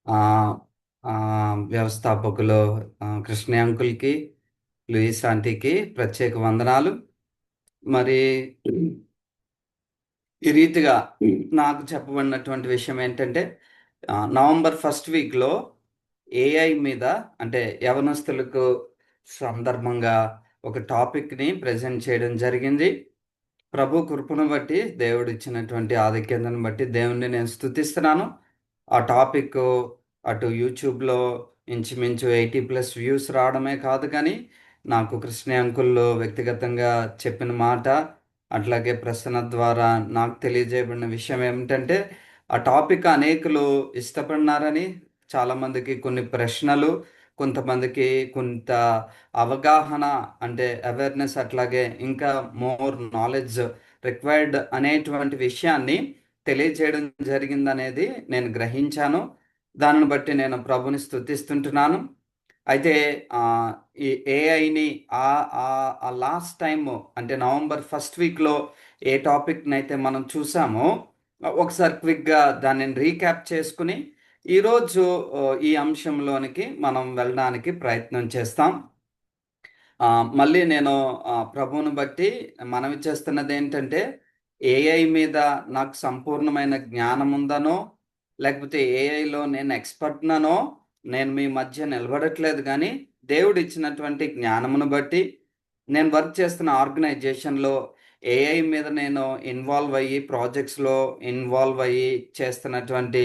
ఆహ్, వ్యవస్థాపకులు కృష్ణ అంకుల్‌కి, లూయిస్ ఆంటీకి ప్రత్యేక వందనాలు. మరి ఈ రీతిగా నాకు చెప్పబడినటువంటి విషయం ఏంటంటే, నవంబర్ ఫస్ట్ వీక్‌లో ఏఐ మీద అంటే యవనస్తులకు సందర్భంగా ఒక టాపిక్‌ని ప్రెజెంట్ చేయడం జరిగింది. ప్రభు కృపను బట్టి, దేవుడిచ్చినటువంటి ఆధిక్యతను బట్టి దేవుడిని నేను స్తుతిస్తున్నాను. ఆ టాపిక్కు అటు యూట్యూబ్‌లో ఇంచుమించు 80+ వ్యూస్ రావడమే కాదు కానీ, నాకు కృష్ణ అంకుల్‌లు వ్యక్తిగతంగా చెప్పిన మాట, అట్లాగే ప్రసన్న ద్వారా నాకు తెలియజేయబడిన విషయం ఏమిటంటే, ఆ టాపిక్ అనేకులు ఇష్టపడినారని, చాలామందికి కొన్ని ప్రశ్నలు, కొంతమందికి కొంత అవగాహన అంటే అవేర్‌నెస్ అట్లాగే ఇంకా మోర్ నాలెడ్జ్ రిక్వైర్డ్ అనేటువంటి విషయాన్ని తెలియజేయడం జరిగిందనేది నేను గ్రహించాను. దానిని బట్టి నేను ప్రభుని స్తుతిస్తుంటున్నాను. అయితే ఆహ్, ఈ ఏఐని ఆ లాస్ట్ టైము అంటే నవంబర్ ఫస్ట్ వీక్‌లో ఏ టాపిక్‌నైతే మనం చూసామో ఒకసారి క్విక్‌గా దానిని రీక్యాప్ చేసుకొని ఈరోజు ఈ అంశంలోనికి మనం వెళ్ళడానికి ప్రయత్నం చేస్తాం. మళ్ళీ నేను ప్రభువుని బట్టి మనవి చేస్తున్నదేంటంటే, ఏఐ మీద నాకు సంపూర్ణమైన జ్ఞానముందనో, లేకపోతే ఏఐలో నేను ఎక్స్‌పర్ట్‌ననో నేను మీ మధ్య నిలబడట్లేదు గానీ, దేవుడిచ్చినటువంటి జ్ఞానమును బట్టి, నేను వర్క్ చేస్తున్న ఆర్గనైజేషన్‌లో ఏఐ మీద నేను ఇన్వాల్వ్ అయ్యి, ప్రాజెక్ట్స్‌లో ఇన్వాల్వ్ అయ్యి చేస్తున్నటువంటి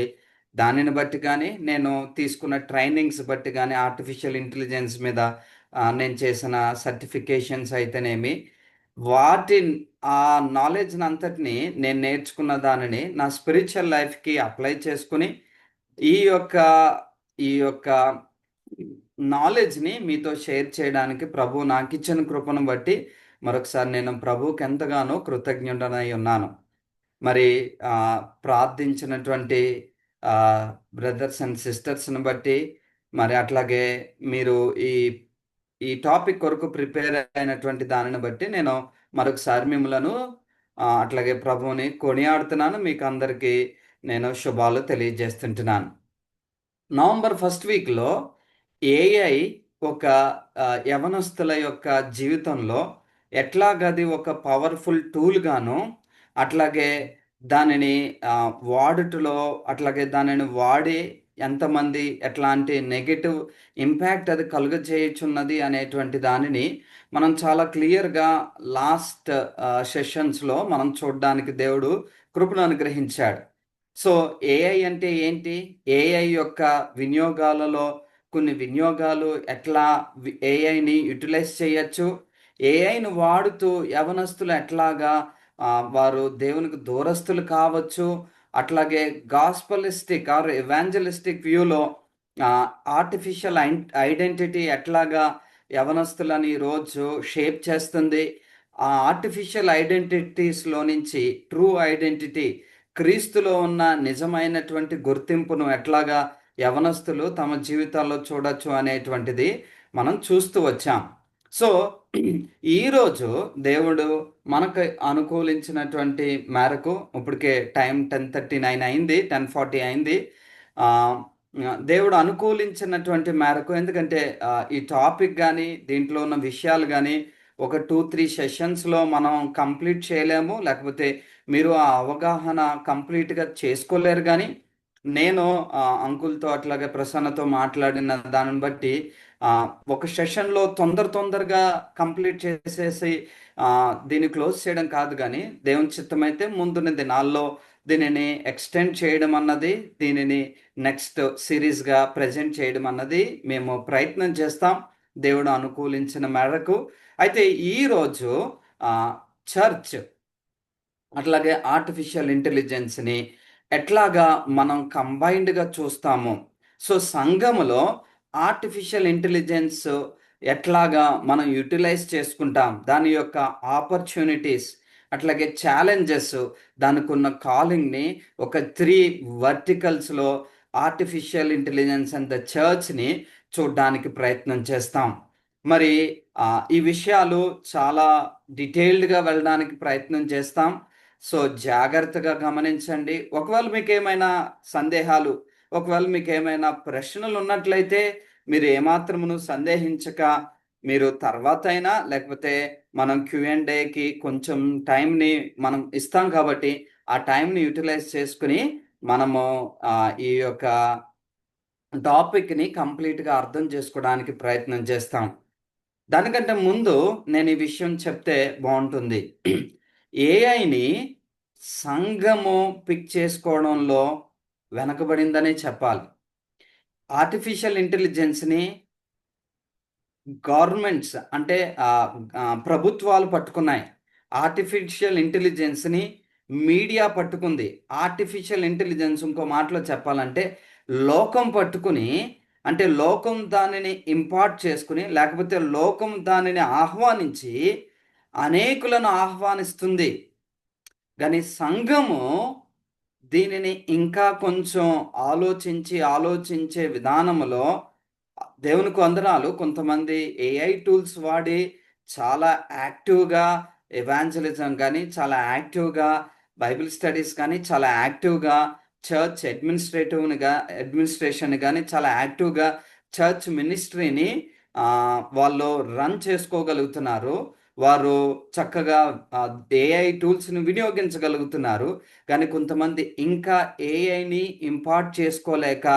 దానిని బట్టి గానీ, నేను తీసుకున్న ట్రైనింగ్స్ బట్టి గానీ, ఆర్టిఫిషియల్ ఇంటెలిజెన్స్ మీద నేను చేసిన సర్టిఫికేషన్స్ అయితేనేమి, వాటి ఆ నాలెడ్జ్‌నంతటిని నేను నేర్చుకున్న దానిని నా స్పిరిచ్యువల్ లైఫ్‌కి అప్లై చేసుకొని, ఈ యొక్క ఈ యొక్క నాలెడ్జ్‌ని మీతో షేర్ చేయడానికి ప్రభువు నాకిచ్చిన కృపను బట్టి మరొకసారి నేను ప్రభువుకి ఎంతగానో కృతజ్ఞుడనై ఉన్నాను. మరి ప్రార్థించినటువంటి బ్రదర్స్ అండ్ సిస్టర్స్‌ని బట్టి, మరి అట్లాగే మీరు ఈ ఈ టాపిక్ కొరకు ప్రిపేర్ అయినటువంటి దానిని బట్టి నేను మరొకసారి మిమ్మలను అట్లాగే ప్రభువుని కొనియాడుతున్నాను. మీకందరికీ నేను శుభాలు తెలియజేస్తుంటున్నాను. నవంబర్ ఫస్ట్ వీక్‌లో ఏఐ ఒక యవనస్తుల యొక్క జీవితంలో ఎట్లాగది ఒక పవర్‌ఫుల్ టూల్‌గాను, అట్లాగే దానిని వాడుటలో అట్లాగే దానిని వాడి ఎంతమంది ఎట్లాంటి నెగెటివ్ ఇంపాక్ట్ అది కలుగజేయుచున్నది అనేటువంటి దానిని మనం చాలా క్లియర్‌గా లాస్ట్ సెషన్స్‌లో మనం చూడ్డానికి దేవుడు కృపను అనుగ్రహించాడు. సో, ఏఐ అంటే ఏంటి? ఏఐ యొక్క వినియోగాలలో కొన్ని వినియోగాలు ఎట్లా ఏఐని యుటిలైజ్ చేయొచ్చు? ఏఐని వాడుతూ యవనస్తులు ఎట్లాగా వారు దేవునికి దూరస్తులు కావచ్చు. అట్లాగే గాస్పలిస్టిక్ ఆర్ ఎవాంజలిస్టిక్ వ్యూలో ఆహ్, ఆర్టిఫిషియల్ ఐడెంటిటీ ఎట్లాగా యవనస్తులని ఈరోజు షేప్ చేస్తుంది. ఆ ఆర్టిఫిషియల్ ఐడెంటిటీస్‌లో నుంచి ట్రూ ఐడెంటిటీ క్రీస్తులో ఉన్న నిజమైనటువంటి గుర్తింపును ఎట్లాగా యవనస్తులు తమ జీవితాల్లో చూడొచ్చు అనేటువంటిది మనం చూస్తూ వచ్చాం. సో, ఈరోజు దేవుడు మనకు అనుకూలించినటువంటి మేరకు ఇప్పటికే టైం 10:39 అయింది. 10:40 అయింది. ఆహ్, దేవుడు అనుకూలించినటువంటి మేరకు ఎందుకంటే ఈ టాపిక్ గాని, దీంట్లో ఉన్న విషయాలు గాని ఒక 2, 3 సెషన్స్‌లో మనం కంప్లీట్ చేయలేము. లేకపోతే మీరు ఆ అవగాహన కంప్లీట్‌గా చేసుకోలేరు గానీ, నేను అంకుల్‌తో అట్లాగే ప్రసన్నతో మాట్లాడిన దానిని బట్టి ఒక సెషన్‌లో తొందరగా కంప్లీట్ చేసేసి దీన్ని క్లోజ్ చేయడం కాదు గానీ, దేవుని చిత్తమైతే ముందున్న దినాల్లో దీనిని ఎక్స్‌టెండ్ చేయడం అన్నది, దీనిని నెక్స్ట్ సీరీస్‌గా ప్రెజెంట్ చేయడం అన్నది మేము ప్రయత్నం చేస్తాం. దేవుడు అనుకూలించిన మేరకు. అయితే ఈరోజు ఆహ్, చర్చ్ అట్లాగే ఆర్టిఫిషియల్ ఇంటెలిజెన్స్‌ని ఎట్లాగా మనం కంబైన్డ్‌గా చూస్తాము. సో, సంఘములో ఆర్టిఫిషియల్ ఇంటెలిజెన్స్ ఎట్లాగా మనం యుటిలైజ్ చేసుకుంటాం. దాని యొక్క ఆపర్చునిటీస్, అట్లాగే ఛాలెంజెస్, దానికున్న కాలింగ్‌ని ఒక 3 వర్టికల్స్‌లో ఆర్టిఫిషియల్ ఇంటెలిజెన్స్ అండ్ ద చర్చ్‌ని చూడ్డానికి ప్రయత్నం చేస్తాం. మరి ఈ విషయాలు చాలా డీటెయిల్డ్‌గా వెళ్ళడానికి ప్రయత్నం చేస్తాం. సో, జాగ్రత్తగా గమనించండి. ఒకవేళ మీకేమైనా సందేహాలు ఒకవేళ మీకు ఏమైనా ప్రశ్నలు ఉన్నట్లయితే మీరు ఏమాత్రమును సందేహించక మీరు తర్వాత అయినా, లేకపోతే మనం Q&Aకి కొంచెం టైంని మనం ఇస్తాం కాబట్టి ఆ టైంని యూటిలైజ్ చేసుకుని మనము ఈ యొక్క టాపిక్ని కంప్లీట్గా అర్థం చేసుకోవడానికి ప్రయత్నం చేస్తాం. దానికంటే ముందు నేను ఈ విషయం చెప్తే బాగుంటుంది. ఏఐని సంఘము పిక్ చేసుకోవడంలో వెనకబడిందనే చెప్పాలి. ఆర్టిఫిషియల్ ఇంటెలిజెన్స్ని గవర్నమెంట్స్ అంటే ప్రభుత్వాలు పట్టుకున్నాయి. ఆర్టిఫిషియల్ ఇంటెలిజెన్స్ని మీడియా పట్టుకుంది. ఆర్టిఫిషియల్ ఇంటెలిజెన్స్ ఇంకో మాటలో చెప్పాలంటే లోకం పట్టుకుని, అంటే లోకం దానిని ఇంపార్ట్ చేసుకుని, లేకపోతే లోకం దానిని ఆహ్వానించి అనేకులను ఆహ్వానిస్తుంది. కానీ సంఘము దీనిని ఇంకా కొంచెం ఆలోచించే విధానములో దేవునికి వందనాలు. కొంతమంది ఏఐ టూల్స్ వాడి చాలా యాక్టివ్గా ఎవాంజలిజం కానీ, చాలా యాక్టివ్గా బైబిల్ స్టడీస్ కానీ, చాలా యాక్టివ్గా చర్చ్ అడ్మినిస్ట్రేషన్ కానీ, చాలా యాక్టివ్గా చర్చ్ మినిస్ట్రీని వాళ్ళు రన్ చేసుకోగలుగుతున్నారు. వారు చక్కగా ఏఐ టూల్స్ని వినియోగించగలుగుతున్నారు. కానీ కొంతమంది ఇంకా ఏఐని ఇంపార్ట్ చేసుకోలేక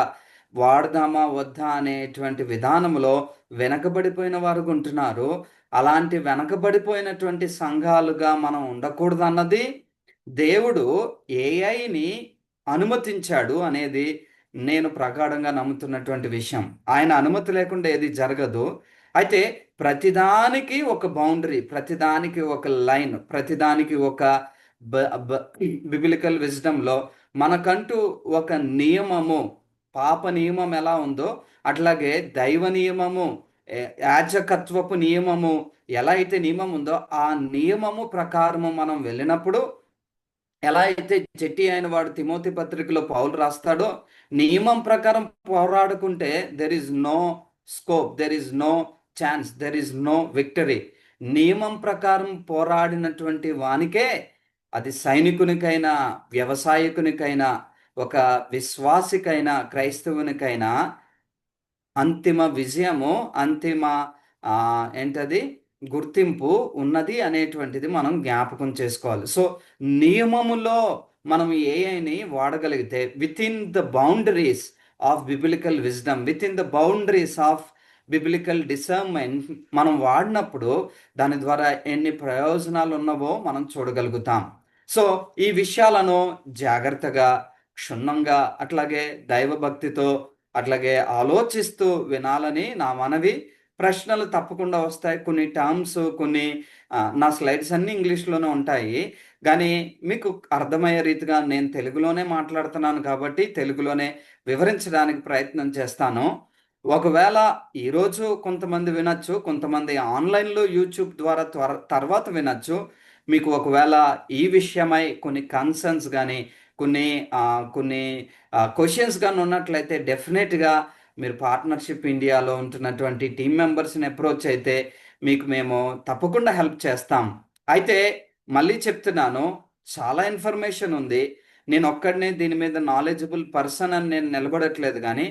వాడదామా వద్దా అనేటువంటి విధానంలో వెనకబడిపోయిన వారు ఉంటున్నారు. అలాంటి వెనకబడిపోయినటువంటి సంఘాలుగా మనం ఉండకూడదు అన్నది దేవుడు ఏఐని అనుమతించాడు అనేది నేను ప్రగాఢంగా నమ్ముతున్నటువంటి విషయం. ఆయన అనుమతి లేకుండా ఏది జరగదు. అయితే ప్రతిదానికి ఒక బౌండరీ, ప్రతిదానికి ఒక లైన్, ప్రతిదానికి ఒక బిబిలికల్ విజ్డమ్లో మనకంటూ ఒక నియమము, పాప నియమం ఎలా ఉందో అట్లాగే దైవ నియమము, యాజకత్వపు నియమము ఎలా అయితే నియమం ఉందో ఆ నియమము ప్రకారము మనం వెళ్ళినప్పుడు, ఎలా అయితే చెట్టి అయిన వాడు తిమోతి పత్రికలో పౌలు రాస్తాడో, నియమం ప్రకారం పోరాడుకుంటే there is no scope, there is no chance, there is no victory. నియమం ప్రకారం పోరాడినటువంటి వానికే, అది సైనికునికైనా, వ్యవసాయకునికైనా, ఒక విశ్వాసికైనా, క్రైస్తవునికైనా అంతిమ విజయము, అంతిమ ఏంటది గుర్తింపు ఉన్నది అనేటువంటిది మనం జ్ఞాపకం చేసుకోవాలి. సో నియమములో మనం ఏఐని వాడగలిగితే within the boundaries of biblical wisdom, within the boundaries of biblical discernment మనం వాడినప్పుడు దాని ద్వారా ఎన్ని ప్రయోజనాలు ఉన్నవో మనం చూడగలుగుతాం. సో ఈ విషయాలను జాగ్రత్తగా, క్షుణ్ణంగా, అట్లాగే దైవభక్తితో, అట్లాగే ఆలోచిస్తూ వినాలని నా మనవి. ప్రశ్నలు తప్పకుండా వస్తాయి. కొన్ని టర్మ్స్, కొన్ని నా స్లైడ్స్ అన్నీ ఇంగ్లీష్లోనే ఉంటాయి. కానీ మీకు అర్థమయ్యే రీతిగా నేను తెలుగులోనే మాట్లాడుతున్నాను కాబట్టి తెలుగులోనే వివరించడానికి ప్రయత్నం చేస్తాను. ఒకవేళ ఈరోజు కొంతమంది వినొచ్చు, కొంతమంది ఆన్లైన్లో యూట్యూబ్ ద్వారా తర్వాత వినొచ్చు. మీకు ఒకవేళ ఈ విషయమై కొన్ని కన్సర్న్స్ కానీ, కొన్ని కొన్ని క్వశ్చన్స్ కానీ ఉన్నట్లయితే డెఫినెట్గా మీరు పార్ట్నర్షిప్ ఇండియాలో ఉంటున్నటువంటి టీం మెంబర్స్ని అప్రోచ్ అయితే మీకు మేము తప్పకుండా హెల్ప్ చేస్తాం. అయితే మళ్ళీ చెప్తున్నాను, చాలా ఇన్ఫర్మేషన్ ఉంది. నేను ఒక్కడనే దీని మీద నాలెడ్జబుల్ పర్సన్ అని నేను నిలబడట్లేదు. కానీ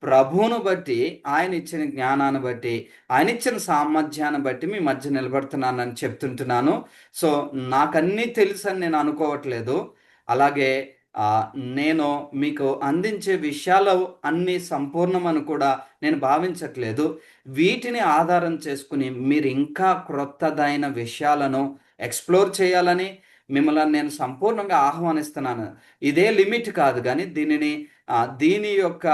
ప్రభువును బట్టి, ఆయన ఇచ్చిన జ్ఞానాన్ని బట్టి, ఆయన ఇచ్చిన సామర్థ్యాన్ని బట్టి మీ మధ్య నిలబడుతున్నానని చెప్తుంటున్నాను. సో నాకన్నీ తెలుసు అని నేను అనుకోవట్లేదు. అలాగే నేను మీకు అందించే విషయాలు అన్నీ సంపూర్ణమని కూడా నేను భావించట్లేదు. వీటిని ఆధారం చేసుకుని మీరు ఇంకా క్రొత్తదైన విషయాలను ఎక్స్ప్లోర్ చేయాలని మిమ్మల్ని నేను సంపూర్ణంగా ఆహ్వానిస్తున్నాను. ఇదే లిమిట్ కాదు, కానీ దీని యొక్క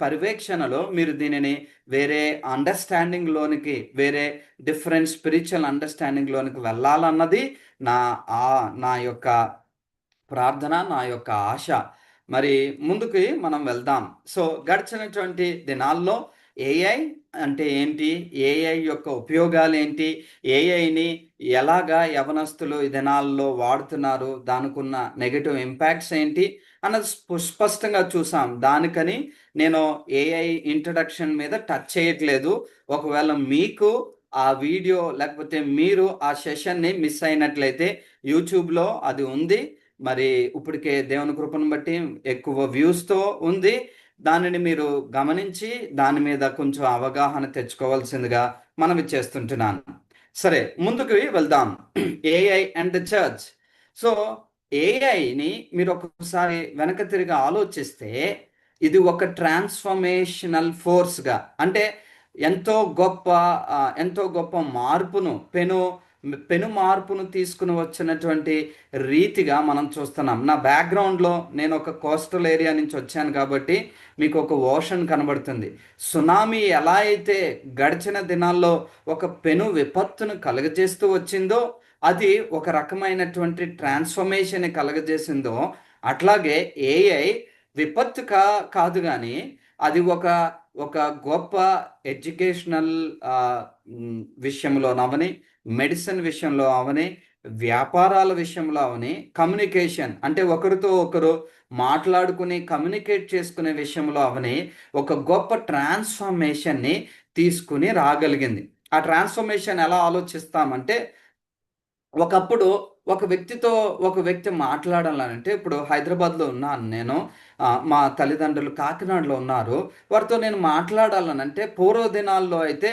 పర్యవేక్షణలో మీరు దీనిని వేరే అండర్స్టాండింగ్లోనికి, వేరే డిఫరెంట్ స్పిరిచువల్ అండర్స్టాండింగ్లోనికి వెళ్ళాలన్నది నా యొక్క ప్రార్థన, నా యొక్క ఆశ. మరి ముందుకి మనం వెళ్దాం. సో గడిచినటువంటి దినాల్లో ఏఐ అంటే ఏంటి, ఏఐ యొక్క ఉపయోగాలు ఏంటి, ఏఐని ఎలాగా యవనస్తులు ఈ దినాల్లో వాడుతున్నారు, దానికి ఉన్న నెగటివ్ ఇంపాక్ట్స్ ఏంటి అన్నది స్పష్టంగా చూసాం. దానికని నేను ఏఐ ఇంట్రడక్షన్ మీద టచ్ చేయట్లేదు. ఒకవేళ మీకు ఆ వీడియో లేకపోతే మీరు ఆ సెషన్ని మిస్ అయినట్లయితే యూట్యూబ్లో అది ఉంది. మరి ఇప్పటికే దేవుని కృపను బట్టి ఎక్కువ వ్యూస్తో ఉంది. దానిని మీరు గమనించి దాని మీద కొంచెం అవగాహన తెచ్చుకోవాల్సిందిగా మనవి చేస్తుంటున్నాను. సరే, ముందుకు వెళ్దాం. AI and the church. So ఏఐని మీరు ఒకసారి వెనక తిరిగి ఆలోచిస్తే ఇది ఒక ట్రాన్స్ఫర్మేషనల్ ఫోర్స్గా, అంటే ఎంతో గొప్ప ఎంతో గొప్ప మార్పును పెను మార్పును తీసుకుని వచ్చినటువంటి రీతిగా మనం చూస్తున్నాం. నా బ్యాక్గ్రౌండ్లో నేను ఒక కోస్టల్ ఏరియా నుంచి వచ్చాను కాబట్టి మీకు ఒక ఓషన్ కనబడుతుంది. సునామీ ఎలా అయితే గడిచిన దినాల్లో ఒక పెను విపత్తును కలుగజేస్తూ వచ్చిందో, అది ఒక రకమైనటువంటి ట్రాన్స్ఫర్మేషన్ కలుగజేసిందో, అట్లాగే ఏఐ విపత్తు కాదు కానీ అది ఒక ఒక గొప్ప ఎడ్యుకేషనల్ విషయంలోనవని, మెడిసిన్ విషయంలో అవని, వ్యాపారాల విషయంలో అవని, కమ్యూనికేషన్ అంటే ఒకరితో ఒకరు మాట్లాడుకుని కమ్యూనికేట్ చేసుకునే విషయంలో అవని ఒక గొప్ప ట్రాన్స్ఫర్మేషన్ని తీసుకుని రాగలిగింది. ఆ ట్రాన్స్ఫర్మేషన్ ఎలా ఆలోచిస్తామంటే, ఒకప్పుడు ఒక వ్యక్తి మాట్లాడాలంటే, ఇప్పుడు హైదరాబాద్లో ఉన్నాను నేను, మా తల్లిదండ్రులు కాకినాడలో ఉన్నారు. వారితో నేను మాట్లాడాలనంటే పూర్వ దినాల్లో అయితే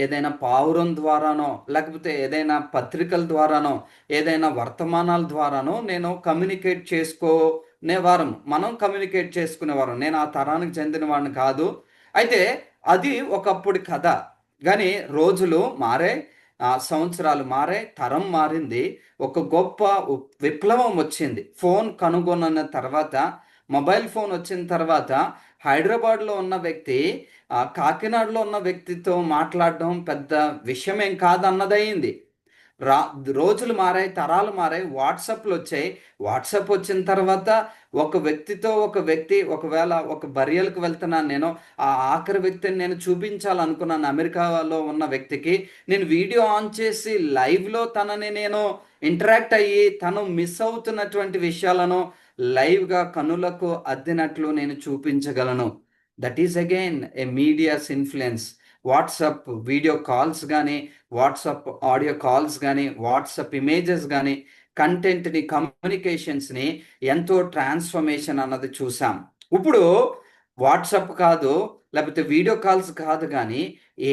ఏదైనా పావురం ద్వారానో, లేకపోతే ఏదైనా పత్రికల ద్వారానో, ఏదైనా వర్తమానాల ద్వారానో నేను కమ్యూనికేట్ చేసుకునేవారం. మనం కమ్యూనికేట్ చేసుకునేవారం. నేను ఆ తరానికి చెందిన వాడిని కాదు. అయితే అది ఒకప్పుడు కథ. కానీ రోజులు మారాయి, సంవత్సరాలు మారాయి, తరం మారింది. ఒక గొప్ప విప్లవం వచ్చింది. ఫోన్ కనుగొన్న తర్వాత, మొబైల్ ఫోన్ వచ్చిన తర్వాత హైదరాబాద్లో ఉన్న వ్యక్తి కాకినాడలో ఉన్న వ్యక్తితో మాట్లాడడం పెద్ద విషయమేం కాదన్నదయింది. రా రోజులు మారాయి, తరాలు మారాయి, వాట్సాప్లు వచ్చాయి. వాట్సాప్ వచ్చిన తర్వాత ఒక వ్యక్తి ఒకవేళ ఒక బరియలకు వెళ్తున్నాను నేను, ఆ ఆఖరి వ్యక్తిని నేను చూపించాలనుకున్నాను అమెరికాలో ఉన్న వ్యక్తికి. నేను వీడియో ఆన్ చేసి లైవ్లో తనని నేను ఇంటరాక్ట్ అయ్యి తను మిస్ అవుతున్నటువంటి విషయాలను లైవ్గా కనులకు అద్దినట్లు నేను చూపించగలను. That is again A medias influence. WhatsApp video calls కానీ, వాట్సాప్ ఆడియో కాల్స్ కానీ, వాట్సాప్ ఇమేజెస్ కానీ, కంటెంట్ని, కమ్యూనికేషన్స్ని ఎంతో ట్రాన్స్ఫర్మేషన్ అన్నది చూసాం. ఇప్పుడు వాట్సాప్ కాదు, లేకపోతే వీడియో కాల్స్ కాదు, కానీ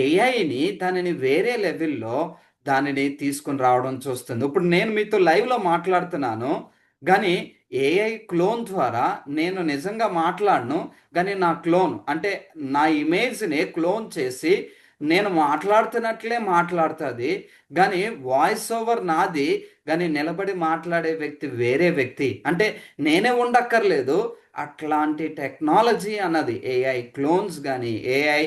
ఏఐని దానిని వేరే లెవెల్లో దానిని తీసుకుని రావడం చూస్తుంది. ఇప్పుడు నేను మీతో లైవ్లో మాట్లాడుతున్నాను, కానీ ఏఐ క్లోన్ ద్వారా నేను నిజంగా మాట్లాడను, కానీ నా క్లోన్ అంటే నా ఇమేజ్ని క్లోన్ చేసి నేను మాట్లాడుతున్నట్లే మాట్లాడుతుంది. కానీ వాయిస్ ఓవర్ నాది, కానీ నిలబడి మాట్లాడే వ్యక్తి వేరే వ్యక్తి. అంటే నేనే ఉండక్కర్లేదు. అట్లాంటి టెక్నాలజీ అన్నది ఏఐ క్లోన్స్ కానీ, ఏఐ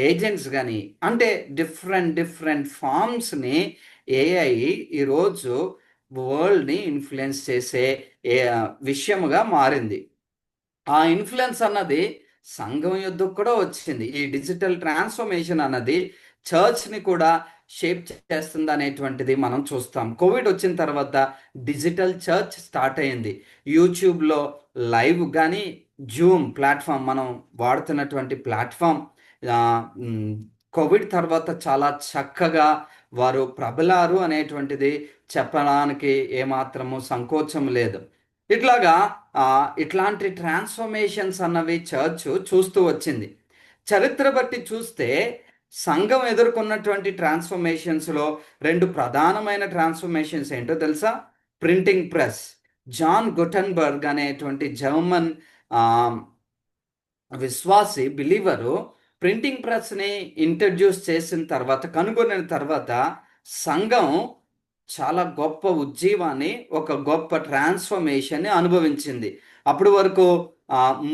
ఏజెంట్స్ కానీ, అంటే డిఫరెంట్ డిఫరెంట్ ఫామ్స్ని ఏఐ ఈరోజు వరల్డ్ని ఇన్ఫ్లుయెన్స్ చేసే విషయముగా మారింది. ఆ ఇన్ఫ్లుయెన్స్ అన్నది సంఘం యుద్ధకు కూడా వచ్చింది. ఈ డిజిటల్ ట్రాన్స్ఫర్మేషన్ అన్నది చర్చ్ని కూడా షేప్ చేస్తుంది అనేటువంటిది మనం చూస్తాం. కోవిడ్ వచ్చిన తర్వాత డిజిటల్ చర్చ్ స్టార్ట్ అయింది. యూట్యూబ్లో లైవ్ కానీ, జూమ్ ప్లాట్ఫామ్ మనం వాడుతున్నటువంటి ప్లాట్ఫామ్ కోవిడ్ తర్వాత చాలా చక్కగా వారు ప్రబలారు అనేటువంటిది చెప్పడానికి ఏమాత్రము సంకోచం లేదు. ఇట్లాగా ఇట్లాంటి ట్రాన్స్ఫర్మేషన్స్ అన్నవి చర్చ్ చూస్తూ వచ్చింది. చరిత్ర బట్టి చూస్తే సంఘం ఎదుర్కొన్నటువంటి ట్రాన్స్ఫర్మేషన్స్లో రెండు ప్రధానమైన ట్రాన్స్ఫర్మేషన్స్ ఏంటో తెలుసా? Printing press. జాన్ గుటెన్బర్గ్ అనేటువంటి జర్మన్ విశ్వాసి బిలీవరు ప్రింటింగ్ ప్రెస్ని ఇంట్రడ్యూస్ చేసిన తర్వాత, కనుగొనిన తర్వాత సంఘం చాలా గొప్ప ఉజ్జీవాన్ని, ఒక గొప్ప ట్రాన్స్ఫర్మేషన్ని అనుభవించింది. అప్పటి వరకు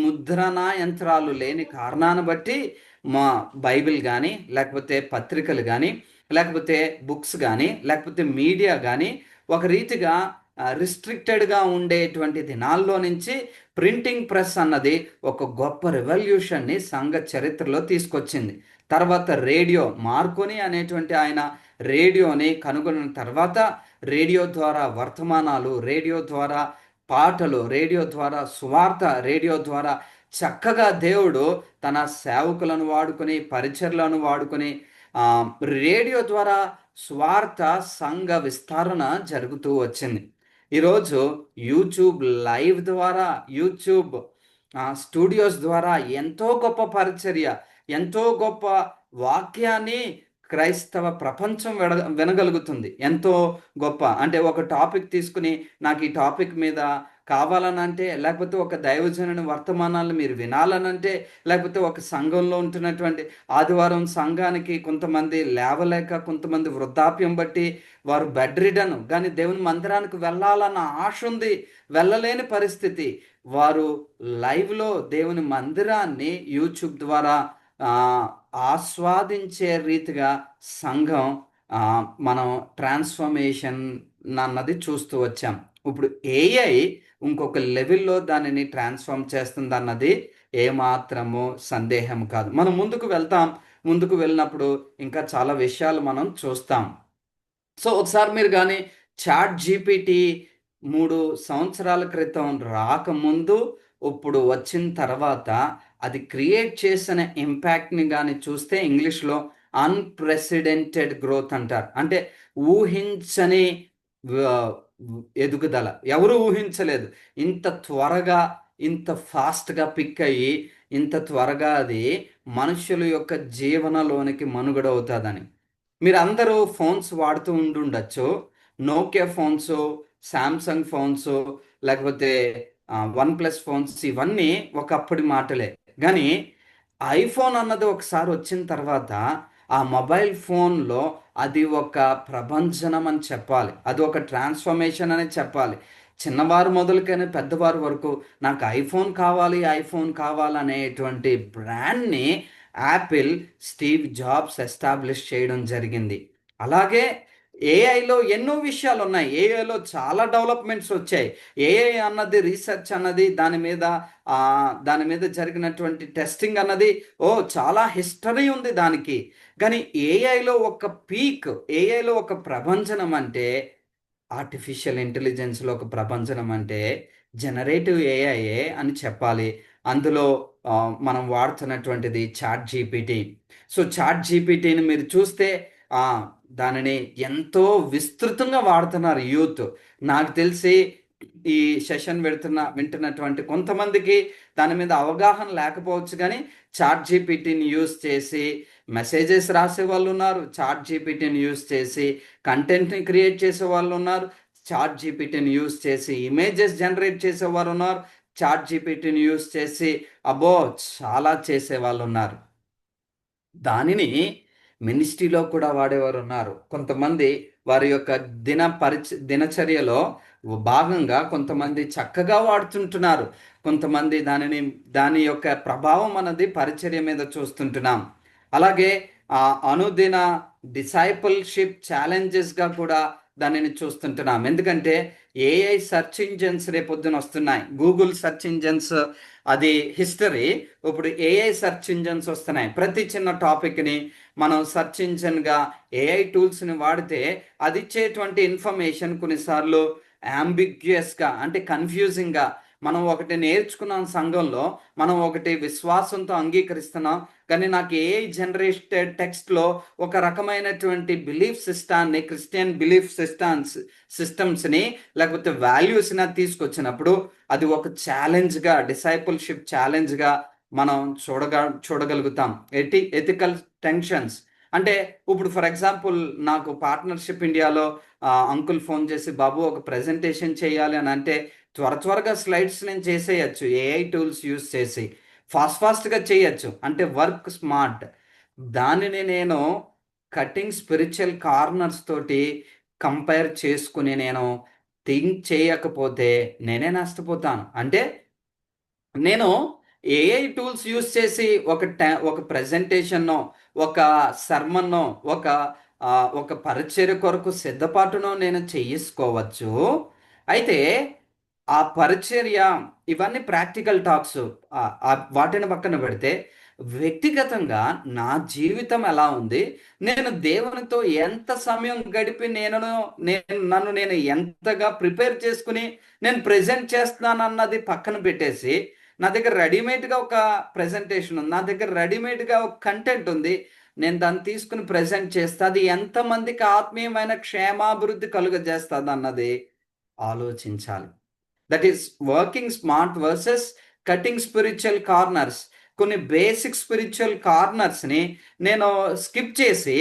ముద్రణ యంత్రాలు లేని కారణాన్ని బట్టి మా బైబిల్ కానీ, లేకపోతే పత్రికలు కానీ, లేకపోతే బుక్స్ కానీ, లేకపోతే మీడియా కానీ ఒక రీతిగా రిస్ట్రిక్టెడ్గా ఉండేటువంటి దినాల్లో నుంచి ప్రింటింగ్ ప్రెస్ అన్నది ఒక గొప్ప రెవల్యూషన్ని సంఘ చరిత్రలో తీసుకొచ్చింది. తర్వాత రేడియో, మార్కోని అనేటువంటి ఆయన రేడియోని కనుగొన్న తర్వాత రేడియో ద్వారా వర్తమానాలు, రేడియో ద్వారా పాటలు, రేడియో ద్వారా సువార్త, రేడియో ద్వారా చక్కగా దేవుడు తన సేవకులను వాడుకొని, పరిచర్లను వాడుకొని రేడియో ద్వారా స్వార్థ సంఘ విస్తరణ జరుగుతూ వచ్చింది. ఈరోజు యూట్యూబ్ లైవ్ ద్వారా, యూట్యూబ్ స్టూడియోస్ ద్వారా ఎంతో గొప్ప పరిచర్య, ఎంతో గొప్ప వాక్యాన్ని క్రైస్తవ ప్రపంచం వినగలుగుతుంది. ఎంతో గొప్ప అంటే ఒక టాపిక్ తీసుకుని నాకు ఈ టాపిక్ మీద కావాలనంటే, లేకపోతే ఒక దైవజనుని వర్తమానాలను మీరు వినాలనంటే, లేకపోతే ఒక సంఘంలో ఉంటున్నటువంటి ఆదివారం సంఘానికి కొంతమంది లేవలేక, కొంతమంది వృద్ధాప్యం బట్టి వారు బెడ్ రిడన్, కానీ దేవుని మందిరానికి వెళ్ళాలన్న ఆశ ఉంది, వెళ్ళలేని పరిస్థితి. వారు లైవ్లో దేవుని మందిరాన్ని యూట్యూబ్ ద్వారా ఆ, ఆస్వాదించే రీతిగా సంఘం ఆ, మనం ట్రాన్స్ఫర్మేషన్ అన్నది చూస్తూ వచ్చాం. ఇప్పుడు ఏఐ ఇంకొక లెవెల్లో దానిని ట్రాన్స్ఫార్మ్ చేస్తుంది అన్నది ఏమాత్రము సందేహం కాదు. మనం ముందుకు వెళ్తాం. ముందుకు వెళ్ళినప్పుడు ఇంకా చాలా విషయాలు మనం చూస్తాం. సో ఒకసారి మీరు కానీ చాట్ జీపీటీ 3 సంవత్సరాల క్రితం రాకముందు, ఇప్పుడు వచ్చిన తర్వాత అది క్రియేట్ చేసిన ఇంపాక్ట్ని కానీ చూస్తే ఇంగ్లీష్లో అన్ప్రెసిడెంటెడ్ గ్రోత్ అంటారు. అంటే ఊహించని ఆ, ఎదుగుదల. ఎవరు ఊహించలేదు ఇంత త్వరగా, ఇంత ఫాస్ట్గా పిక్ అయ్యి ఇంత త్వరగా అది మనుషుల యొక్క జీవనలోనికి మనుగడ అవుతుందని. మీరు అందరూ ఫోన్స్ వాడుతూ ఉండుండొచ్చు. నోకియా ఫోన్స్, శాంసంగ్ ఫోన్స్, లేకపోతే వన్ ప్లస్ ఫోన్స్, ఇవన్నీ ఒకప్పటి మాటలే. కానీ ఐఫోన్ అన్నది ఒకసారి వచ్చిన తర్వాత ఆ మొబైల్ ఫోన్లో అది ఒక ప్రభంజనం అని చెప్పాలి. అది ఒక ట్రాన్స్ఫర్మేషన్ అని చెప్పాలి. చిన్నవారు మొదలుకైనా పెద్దవారు వరకు నాకు ఐఫోన్ కావాలి, ఐఫోన్ కావాలనేటువంటి బ్రాండ్ని యాపిల్, స్టీవ్ జాబ్స్ ఎస్టాబ్లిష్ చేయడం జరిగింది. అలాగే ఏఐలో ఎన్నో విషయాలు ఉన్నాయి. ఏఐలో చాలా డెవలప్మెంట్స్ వచ్చాయి. ఏఐ అన్నది, రీసెర్చ్ అన్నది, ఆ, దాని మీద జరిగినటువంటి టెస్టింగ్ అన్నది, ఓ చాలా హిస్టరీ ఉంది దానికి. కానీ ఏఐలో ఒక పీక్, ఏఐలో ఒక ప్రభంజనం అంటే, ఆర్టిఫిషియల్ ఇంటెలిజెన్స్లో ఒక ప్రభంజనం అంటే జనరేటివ్ ఏఐఏ అని చెప్పాలి. అందులో ఆ, మనం వాడుతున్నటువంటిది చాట్ జీపీటీ. సో చాట్ జీపీటీని మీరు చూస్తే ఆ, దానిని ఎంతో విస్తృతంగా వాడుతున్నారు యూత్. నాకు తెలిసి ఈ సెషన్ వింటున్నటువంటి కొంతమందికి దాని మీద అవగాహన లేకపోవచ్చు, కానీ చాట్ జీపీటీని యూస్ చేసి మెసేజెస్ రాసే వాళ్ళు ఉన్నారు, చాట్ జీపీటీని యూస్ చేసి కంటెంట్ని క్రియేట్ చేసే వాళ్ళు ఉన్నారు, చాట్ జీపీటీని యూస్ చేసి ఇమేజెస్ జనరేట్ చేసేవారు ఉన్నారు, చాట్ జీపీటీని యూస్ చేసి అబ్బో చాలా చేసే వాళ్ళు ఉన్నారు. దానిని మినిస్ట్రీలో కూడా వాడేవారు ఉన్నారు. కొంతమంది వారి యొక్క దినచర్యలో భాగంగా కొంతమంది చక్కగా వాడుతుంటున్నారు. కొంతమంది దాని యొక్క ప్రభావం అన్నది పరిచర్య మీద చూస్తుంటున్నాం. అలాగే ఆ అనుదిన డిసైపుల్షిప్ ఛాలెంజెస్గా కూడా దానిని చూస్తుంటున్నాం. ఎందుకంటే ఏఐ సెర్చ్ ఇంజన్స్ రేపొద్దున వస్తున్నాయి. గూగుల్ సెర్చ్ ఇంజన్స్ అది హిస్టరీ. ఇప్పుడు ఏఐ సెర్చ్ ఇంజన్స్ వస్తున్నాయి. ప్రతి చిన్న టాపిక్ని మనం సెర్చ్ ఇంజన్గా ఏఐ టూల్స్ని వాడితే అది ఇచ్చేటువంటి ఇన్ఫర్మేషన్ కొన్నిసార్లు అంబిగ్యుయస్గా, అంటే కన్ఫ్యూజింగ్గా, మనం ఒకటి నేర్చుకున్నాం సంఘంలో, మనం ఒకటి విశ్వాసంతో అంగీకరిస్తున్నాం, కానీ నాకు ఏఐ జనరేటెడ్ టెక్స్ట్లో ఒక రకమైనటువంటి బిలీఫ్ సిస్టాన్ని, క్రిస్టియన్ బిలీఫ్ సిస్టమ్స్ని లేకపోతే వాల్యూస్ని తీసుకొచ్చినప్పుడు అది ఒక ఛాలెంజ్గా, డిసైపుల్షిప్ ఛాలెంజ్గా మనం చూడగలుగుతాం. ఎథికల్ టెన్షన్స్ అంటే, ఇప్పుడు ఫర్ ఎగ్జాంపుల్ నాకు పార్ట్నర్షిప్ ఇండియాలో అంకుల్ ఫోన్ చేసి బాబు ఒక ప్రెజెంటేషన్ చేయాలి అని అంటే త్వరగా స్లైడ్స్ నేను చేసేయచ్చు ఏఐ టూల్స్ యూస్ చేసి, ఫాస్ట్గా చేయొచ్చు. అంటే వర్క్ స్మార్ట్. దానిని నేను కటింగ్ స్పిరిచువల్ కార్నర్స్ తోటి కంపేర్ చేసుకుని నేను థింక్ చేయకపోతే నేనే నష్టపోతాను. అంటే నేను ఏఐ టూల్స్ యూస్ చేసి ఒక ప్రెజెంటేషన్నో, ఒక సర్మన్నో, ఒక ఒక పరిచర్య కొరకు సిద్ధపాటునో నేను చేసుకోవచ్చు. అయితే ఆ పరిచర్య, ఇవన్నీ ప్రాక్టికల్ టాక్స్, వాటిని పక్కన పెడితే వ్యక్తిగతంగా నా జీవితం ఎలా ఉంది, నేను దేవునితో ఎంత సమయం గడిపి నన్ను నేను ఎంతగా ప్రిపేర్ చేసుకుని నేను ప్రెజెంట్ చేస్తున్నాను అన్నది పక్కన పెట్టేసి, నా దగ్గర రెడీమేడ్గా ఒక ప్రెజెంటేషన్ ఉంది, నా దగ్గర రెడీమేడ్గా ఒక కంటెంట్ ఉంది, నేను దాన్ని తీసుకుని ప్రెజెంట్ చేస్తే అది ఎంతమందికి ఆత్మీయమైన క్షేమాభివృద్ధి కలుగజేస్తుంది అన్నది ఆలోచించాలి. That is working smart versus cutting spiritual corners, కొన్ని బేసిక్ స్పిరిచువల్ కార్నర్స్ని నేను స్కిప్ చేసి,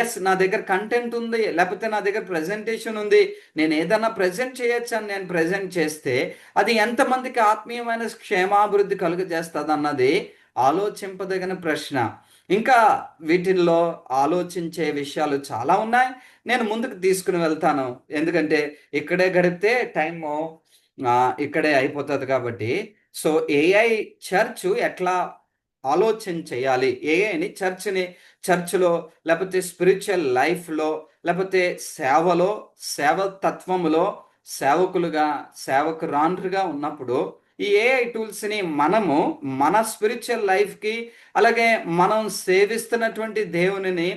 ఎస్ నా దగ్గర కంటెంట్ ఉంది, లేకపోతే నా దగ్గర ప్రజెంటేషన్ ఉంది, నేను ఏదన్నా ప్రజెంట్ చేయొచ్చు అని నేను ప్రజెంట్ చేస్తే అది ఎంతమందికి ఆత్మీయమైన క్షేమాభివృద్ధి కలుగజేస్తుంది అన్నది ఆలోచింపదగిన ప్రశ్న. ఇంకా వీటిల్లో ఆలోచించే విషయాలు చాలా ఉన్నాయి. నేను ముందుకు తీసుకుని వెళ్తాను, ఎందుకంటే ఇక్కడే గడిపితే టైము ఇక్కడే అయిపోతుంది కాబట్టి. సో ఏఐ చర్చ్ ఎట్లా ఆలోచన చేయాలి, ఏఐని చర్చ్లో, లేకపోతే స్పిరిచువల్ లైఫ్లో, లేకపోతే సేవలో, సేవతత్వములో సేవకులుగా సేవకురాండ్రుగా ఉన్నప్పుడు ఈ ఏఐ టూల్స్ని మనము మన స్పిరిచువల్ లైఫ్కి, అలాగే మనం సేవిస్తున్నటువంటి దేవునిని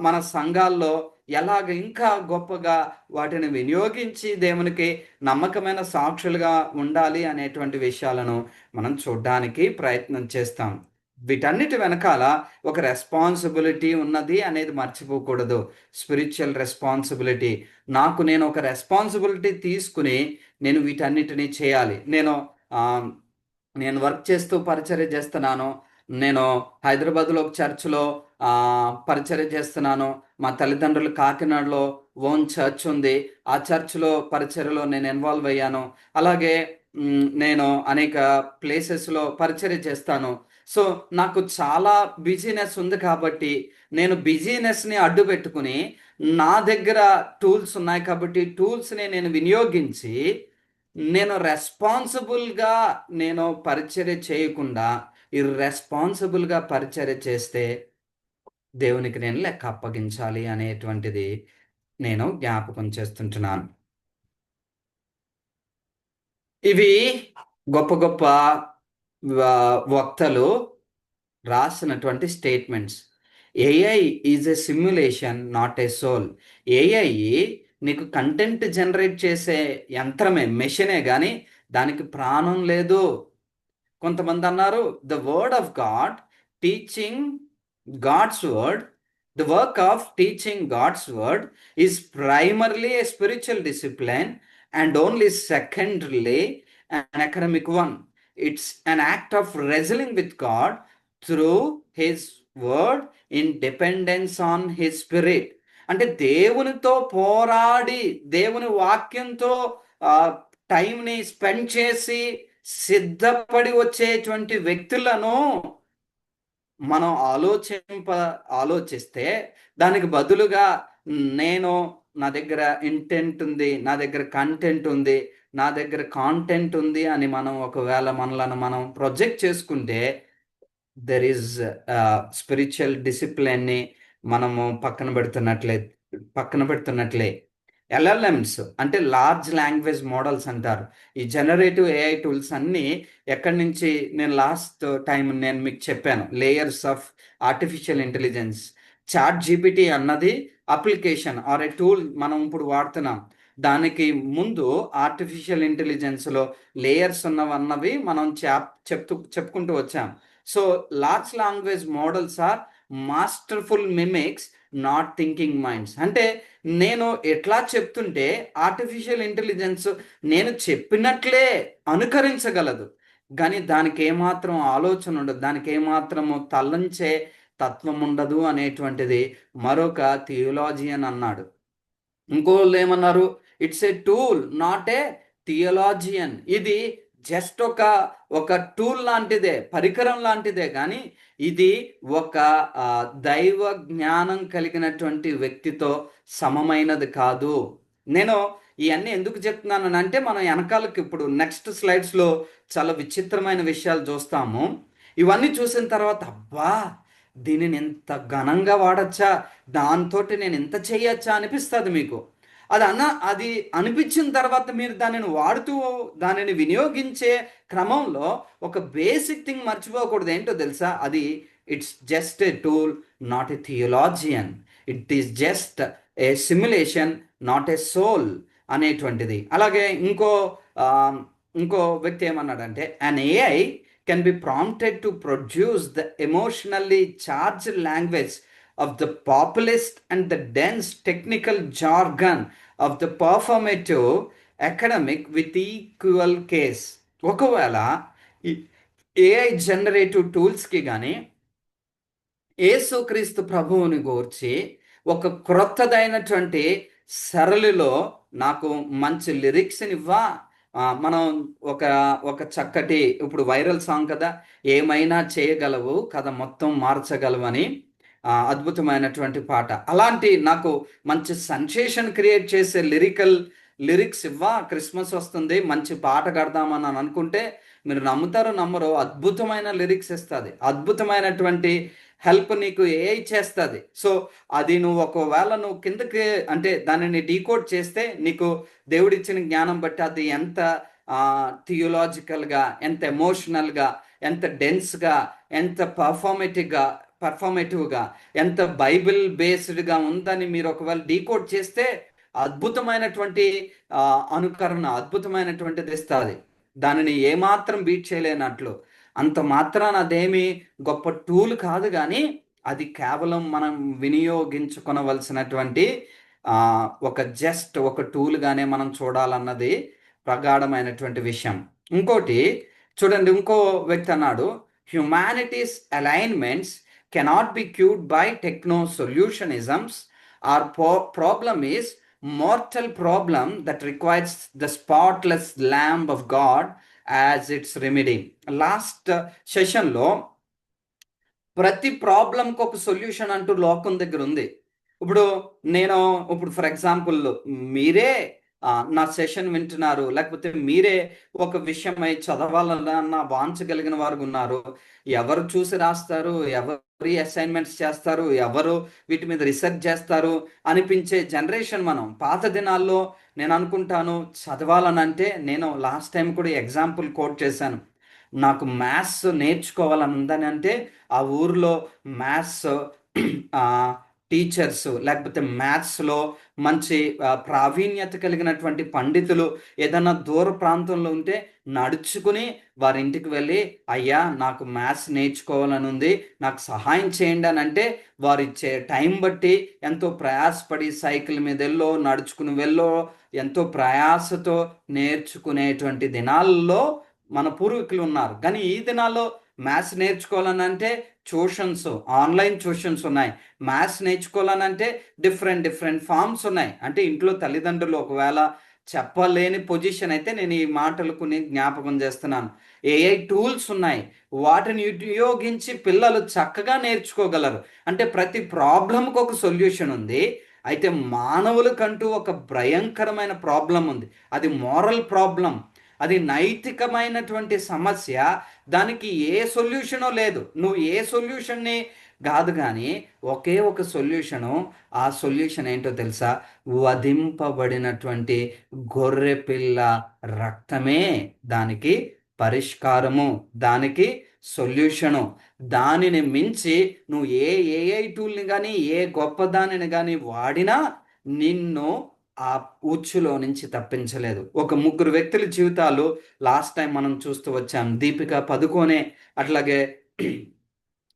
మన సంఘాల్లో ఎలాగ ఇంకా గొప్పగా వాటిని వినియోగించి దేవునికి నమ్మకమైన సాక్షులుగా ఉండాలి అనేటువంటి విషయాలను మనం చూడడానికి ప్రయత్నం చేస్తాం. వీటన్నిటి వెనకాల ఒక రెస్పాన్సిబిలిటీ ఉన్నది అనేది మర్చిపోకూడదు. Spiritual responsibility. నేను ఒక రెస్పాన్సిబిలిటీ తీసుకుని నేను వీటన్నిటినీ చేయాలి. నేను వర్క్ చేస్తూ పరిచర్య చేస్తున్నాను. నేను హైదరాబాద్లో ఒక చర్చ్లో పరిచర్య చేస్తున్నాను. మా తల్లిదండ్రులు కాకినాడలో ఓన్ చర్చ్ ఉంది. ఆ చర్చ్లో పరిచర్యలో నేను ఇన్వాల్వ్ అయ్యాను. అలాగే నేను అనేక ప్లేసెస్లో పరిచర్య చేస్తాను. సో నాకు చాలా బిజీనెస్ ఉంది కాబట్టి నేను బిజీనెస్ని అడ్డు పెట్టుకుని నా దగ్గర టూల్స్ ఉన్నాయి కాబట్టి టూల్స్ని నేను వినియోగించి నేను రెస్పాన్సిబుల్గా నేను పరిచర్య చేయకుండా ఇర్రెస్పాన్సిబుల్గా పరిచర్య చేస్తే దేవునికి నేను లెక్క అప్పగించాలి అనేటువంటిది నేను జ్ఞాపకం చేస్తుంటున్నాను. ఇవి గొప్ప గొప్ప వక్తలు రాసినటువంటి statements. AI is a simulation, not a soul. AI నీకు కంటెంట్ జనరేట్ చేసే యంత్రమే, మెషినే, కానీ దానికి ప్రాణం లేదు. కొంతమంది అన్నారు, the word of God, teaching God's word, the work of teaching God's word is primarily a spiritual discipline and only secondarily an academic one. It's an act of wrestling with God through His word in dependence on His Spirit. అంటే దేవునితో పోరాడి దేవుని వాక్యంతో టైంని spend చేసి సిద్ధపడి వచ్చేటువంటి వ్యక్తులను మనం ఆలోచిస్తే దానికి బదులుగా నా దగ్గర ఇంటెంట్ ఉంది, నా దగ్గర కంటెంట్ ఉంది, నా దగ్గర కాంటెంట్ ఉంది అని మనం ఒకవేళ మనలను మనం ప్రొజెక్ట్ చేసుకుంటే దెర్ ఈజ్ స్పిరిచువల్ డిసిప్లిన్ని మనము పక్కన పెడుతున్నట్లే. ఎల్ఎల్ఎంస్ అంటే లార్జ్ లాంగ్వేజ్ మోడల్స్ అంటారు. ఈ జనరేటివ్ ఏఐ టూల్స్ అన్నీ ఎక్కడి నుంచి, నేను లాస్ట్ టైం నేను మీకు చెప్పాను, layers of artificial intelligence. Chat GPT అన్నది అప్లికేషన్ ఆర్ ఏ టూల్ మనం ఇప్పుడు వాడుతున్నాం. దానికి ముందు ఆర్టిఫిషియల్ ఇంటెలిజెన్స్లో లేయర్స్ ఉన్నవన్నవి మనం చెప్పుకుంటూ వచ్చాం. So large language models are masterful mimics, not thinking minds. అంటే నేను ఎట్లా చెప్తుంటే ఆర్టిఫిషియల్ ఇంటెలిజెన్స్ నేను చెప్పినట్లే అనుకరించగలదు, కానీ దానికి ఏమాత్రం ఆలోచన ఉండదు, దానికి ఏమాత్రము తలంచే తత్వం ఉండదు అనేటువంటిది మరొక థియోలాజియన్ అన్నాడు. ఇంకోళ్ళు ఏమన్నారు, it's a tool not a theologian. ఇది జస్ట్ ఒక టూల్ లాంటిదే, పరికరం లాంటిదే, కానీ ఇది ఒక దైవ జ్ఞానం కలిగినటువంటి వ్యక్తితో సమమైనది కాదు. నేను ఇవన్నీ ఎందుకు చెప్తున్నాను అంటే మనం వెనకాలకి ఇప్పుడు నెక్స్ట్ స్లైడ్స్లో చాలా విచిత్రమైన విషయాలు చూస్తాము. ఇవన్నీ చూసిన తర్వాత అబ్బా దీనిని ఎంత ఘనంగా వాడచ్చా, దాంతో నేను ఎంత చేయొచ్చా అనిపిస్తుంది మీకు. అది అనిపించిన తర్వాత మీరు దానిని వాడుతూ దానిని వినియోగించే క్రమంలో ఒక బేసిక్ థింగ్ మర్చిపోకూడదు. ఏంటో తెలుసా? అది it's just a tool, not a theologian. It is just a simulation, not a soul అనేటువంటిది. అలాగే ఇంకో వ్యక్తి ఏమన్నాడంటే, an AI can be prompted to produce the emotionally charged language of the populist and the dense technical jargon of the performative academic with equal case. ఒకవేళ AI generative టూల్స్కి కానీ యేసుక్రీస్తు ప్రభువుని గూర్చి ఒక క్రొత్తదైనటువంటి సరళిలో నాకు మంచి లిరిక్స్ని ఇవ్వా. మనం ఒక ఒక చక్కటి, ఇప్పుడు వైరల్ సాంగ్ కదా, ఏమైనా చేయగలవు కథ మొత్తం మార్చగలవని, అద్భుతమైనటువంటి పాట. అలాంటి నాకు మంచి సెన్సేషన్ క్రియేట్ చేసే లిరిక్స్ ఇవ్వా, క్రిస్మస్ వస్తుంది మంచి పాట కడదామని అని అనుకుంటే, మీరు నమ్ముతారో నమ్మరో, అద్భుతమైన లిరిక్స్ ఇస్తుంది, అద్భుతమైనటువంటి హెల్ప్ నీకు ఏఐ చేస్తుంది. సో అది నువ్వు ఒకవేళ నువ్వు కిందకి అంటే దానిని డీకోడ్ చేస్తే నీకు దేవుడిచ్చిన జ్ఞానం బట్టి అది ఎంత థియోలాజికల్గా, ఎంత ఎమోషనల్గా, ఎంత డెన్స్గా, ఎంత పర్ఫార్మేటివ్గా, ఎంత బైబిల్ బేస్డ్గా ఉందని మీరు ఒకవేళ డీకోడ్ చేస్తే అద్భుతమైనటువంటి అనుకరణ, అద్భుతమైనటువంటిది ఇస్తుంది. దానిని ఏమాత్రం బీట్ చేయలేనట్లు. అంత మాత్రాన అదేమి గొప్ప టూల్ కాదు, కానీ అది కేవలం మనం వినియోగించుకొనవలసినటువంటి ఒక టూల్గానే మనం చూడాలన్నది ప్రగాఢమైనటువంటి విషయం. ఇంకోటి చూడండి, ఇంకో వ్యక్తి అన్నాడు, humanity's alignments cannot be cured by techno solutionisms. Our problem is mortal problem that requires the spotless lamb of God as its remedy. Last సెషన్లో ప్రతి ప్రాబ్లంకి ఒక సొల్యూషన్ అంటూ లోకం దగ్గర ఉంది. ఇప్పుడు ఫర్ ఎగ్జాంపుల్ మీరే నా సెషన్ వింటున్నారు, లేకపోతే మీరే ఒక విషయమై చదవాలన్న వాంచగలిగిన వారు ఉన్నారు. ఎవరు చూసి రాస్తారు, ఎవరు అసైన్మెంట్స్ చేస్తారు, ఎవరు వీటి మీద రీసెర్చ్ చేస్తారు అనిపించే జనరేషన్ మనం. పాత దినాల్లో నేను అనుకుంటాను, చదవాలని అంటే, నేను లాస్ట్ టైం కూడా ఎగ్జాంపుల్ కోట్ చేశాను, నాకు మ్యాథ్స్ నేర్చుకోవాలని ఉందని అంటే ఆ ఊర్లో మ్యాథ్స్ టీచర్స్, లేకపోతే మ్యాథ్స్లో మంచి ప్రావీణ్యత కలిగినటువంటి పండితులు ఏదైనా దూర ప్రాంతంలో ఉంటే నడుచుకుని వారి ఇంటికి వెళ్ళి, అయ్యా నాకు మ్యాథ్స్ నేర్చుకోవాలని ఉంది, నాకు సహాయం చేయండి అని అంటే, వారు ఇచ్చే టైం బట్టి ఎంతో ప్రయాసపడి సైకిల్ మీద వెళ్ళో నడుచుకుని వెళ్ళో ఎంతో ప్రయాసతో నేర్చుకునేటువంటి దినాల్లో మన పూర్వీకులు ఉన్నారు. కానీ ఈ దినాల్లో మ్యాథ్స్ నేర్చుకోవాలని అంటే ట్యూషన్స్, ఆన్లైన్ ట్యూషన్స్ ఉన్నాయి. మ్యాథ్స్ నేర్చుకోవాలని అంటే డిఫరెంట్ ఫామ్స్ ఉన్నాయి. అంటే ఇంట్లో తల్లిదండ్రులు ఒకవేళ చెప్పలేని పొజిషన్ అయితే నేను ఈ మాటలు కొన్ని జ్ఞాపకం చేస్తున్నాను. ఏఐ టూల్స్ ఉన్నాయి, వాటిని ఉపయోగించి పిల్లలు చక్కగా నేర్చుకోగలరు. అంటే ప్రతి ప్రాబ్లంకి ఒక సొల్యూషన్ ఉంది. అయితే మానవులకంటూ ఒక భయంకరమైన ప్రాబ్లం ఉంది, అది మోరల్ ప్రాబ్లం, అది నైతికమైనటువంటి సమస్య. దానికి ఏ సొల్యూషనో లేదు. నువ్వు ఏ సొల్యూషన్ని కాదు, కానీ ఒకే ఒక సొల్యూషను. ఆ సొల్యూషన్ ఏంటో తెలుసా? వధింపబడినటువంటి గొర్రె పిల్ల రక్తమే దానికి పరిష్కారము, దానికి సొల్యూషను. దానిని మించి నువ్వు ఏ ఏఐ టూల్ని కానీ ఏ గొప్ప దానిని కానీ వాడినా నిన్ను ఆ ఉచ్చులో నుంచి తప్పించలేదు. ఒక ముగ్గురు వ్యక్తుల జీవితాలు లాస్ట్ టైం మనం చూస్తూ వచ్చాం. దీపికా పదుకోనే, అట్లాగే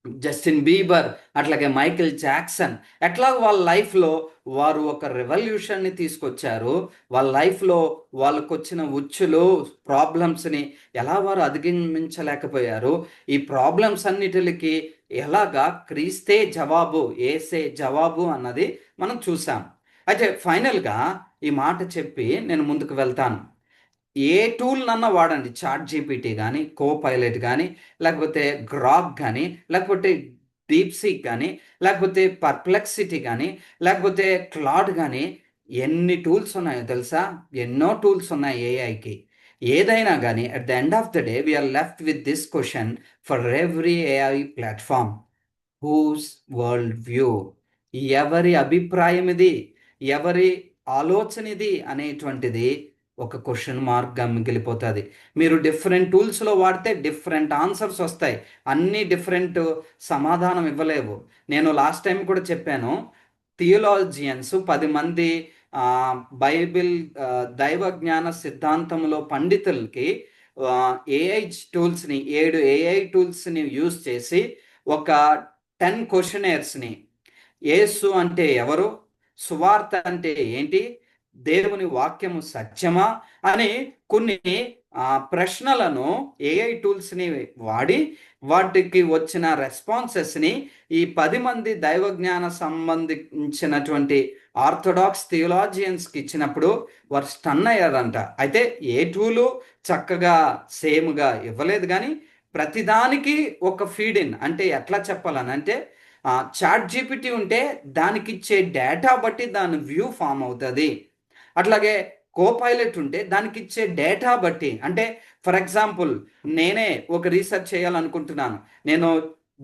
జస్టిన్ బీబర్, అట్లాగే మైకేల్ జాక్సన్. ఎట్లా వాళ్ళ లైఫ్లో వారు ఒక రెవల్యూషన్ని తీసుకొచ్చారు. వాళ్ళ లైఫ్లో వాళ్ళకు వచ్చిన ఉచ్చులు, ప్రాబ్లమ్స్ని ఎలా వారు అధిగమించలేకపోయారు. ఈ ప్రాబ్లమ్స్ అన్నిటికి ఎలాగా క్రీస్తే జవాబు, ఏసే జవాబు అన్నది మనం చూసాం. అయితే ఫైనల్గా ఈ మాట చెప్పి నేను ముందుకు వెళ్తాను. ఏ టూల్ నన్నా వాడండి, చాట్ జీపీటీ కానీ, కో పైలట్ కానీ, లేకపోతే గ్రాక్ కానీ, లేకపోతే డీప్సీక్ కానీ, లేకపోతే పర్ప్లెక్సిటీ కానీ, లేకపోతే క్లాడ్ కానీ. ఎన్ని టూల్స్ ఉన్నాయో తెలుసా? ఎన్నో టూల్స్ ఉన్నాయి ఏఐకి. ఏదైనా కానీ at the end of the day we're left with this question for every AI platform: whose world view? ఎవరి అభిప్రాయం ఇది, ఎవరి ఆలోచన ఇది అనేటువంటిది ఒక క్వశ్చన్ మార్క్గా మిగిలిపోతుంది. మీరు డిఫరెంట్ టూల్స్లో వాడితే డిఫరెంట్ ఆన్సర్స్ వస్తాయి, అన్నీ డిఫరెంట్ సమాధానం ఇవ్వలేవు. నేను లాస్ట్ టైం కూడా చెప్పాను, థియోలాజియన్స్ 10 మంది బైబిల్ దైవ జ్ఞాన సిద్ధాంతంలో పండితులకి ఏఐ టూల్స్ని 7 ఏఐ టూల్స్ని యూజ్ చేసి ఒక 10 క్వశ్చనర్స్ని, యేసు అంటే ఎవరు, సువార్త అంటే ఏంటి, దేవుని వాక్యము సత్యమా అని కొన్ని ప్రశ్నలను ఏఐ టూల్స్ని వాడి వాటికి వచ్చిన రెస్పాన్సెస్ని ఈ 10 మంది దైవజ్ఞాన సంబంధించినటువంటి ఆర్థోడాక్స్ థియోలాజియన్స్కి ఇచ్చినప్పుడు వారు స్టన్ అయ్యారంట. అయితే ఏ టూలు చక్కగా సేమ్గా ఇవ్వలేదు, కానీ ప్రతిదానికి ఒక ఫీడ్ ఇన్, అంటే ఎట్లా చెప్పాలని అంటే చాట్ జీపీటీ ఉంటే దానికి ఇచ్చే డేటా బట్టి దాని వ్యూ ఫామ్ అవుతుంది. అట్లాగే కోపైలట్ ఉంటే దానికి ఇచ్చే డేటా బట్టి, అంటే ఫర్ ఎగ్జాంపుల్ నేనే ఒక రీసెర్చ్ చేయాలనుకుంటున్నాను, నేను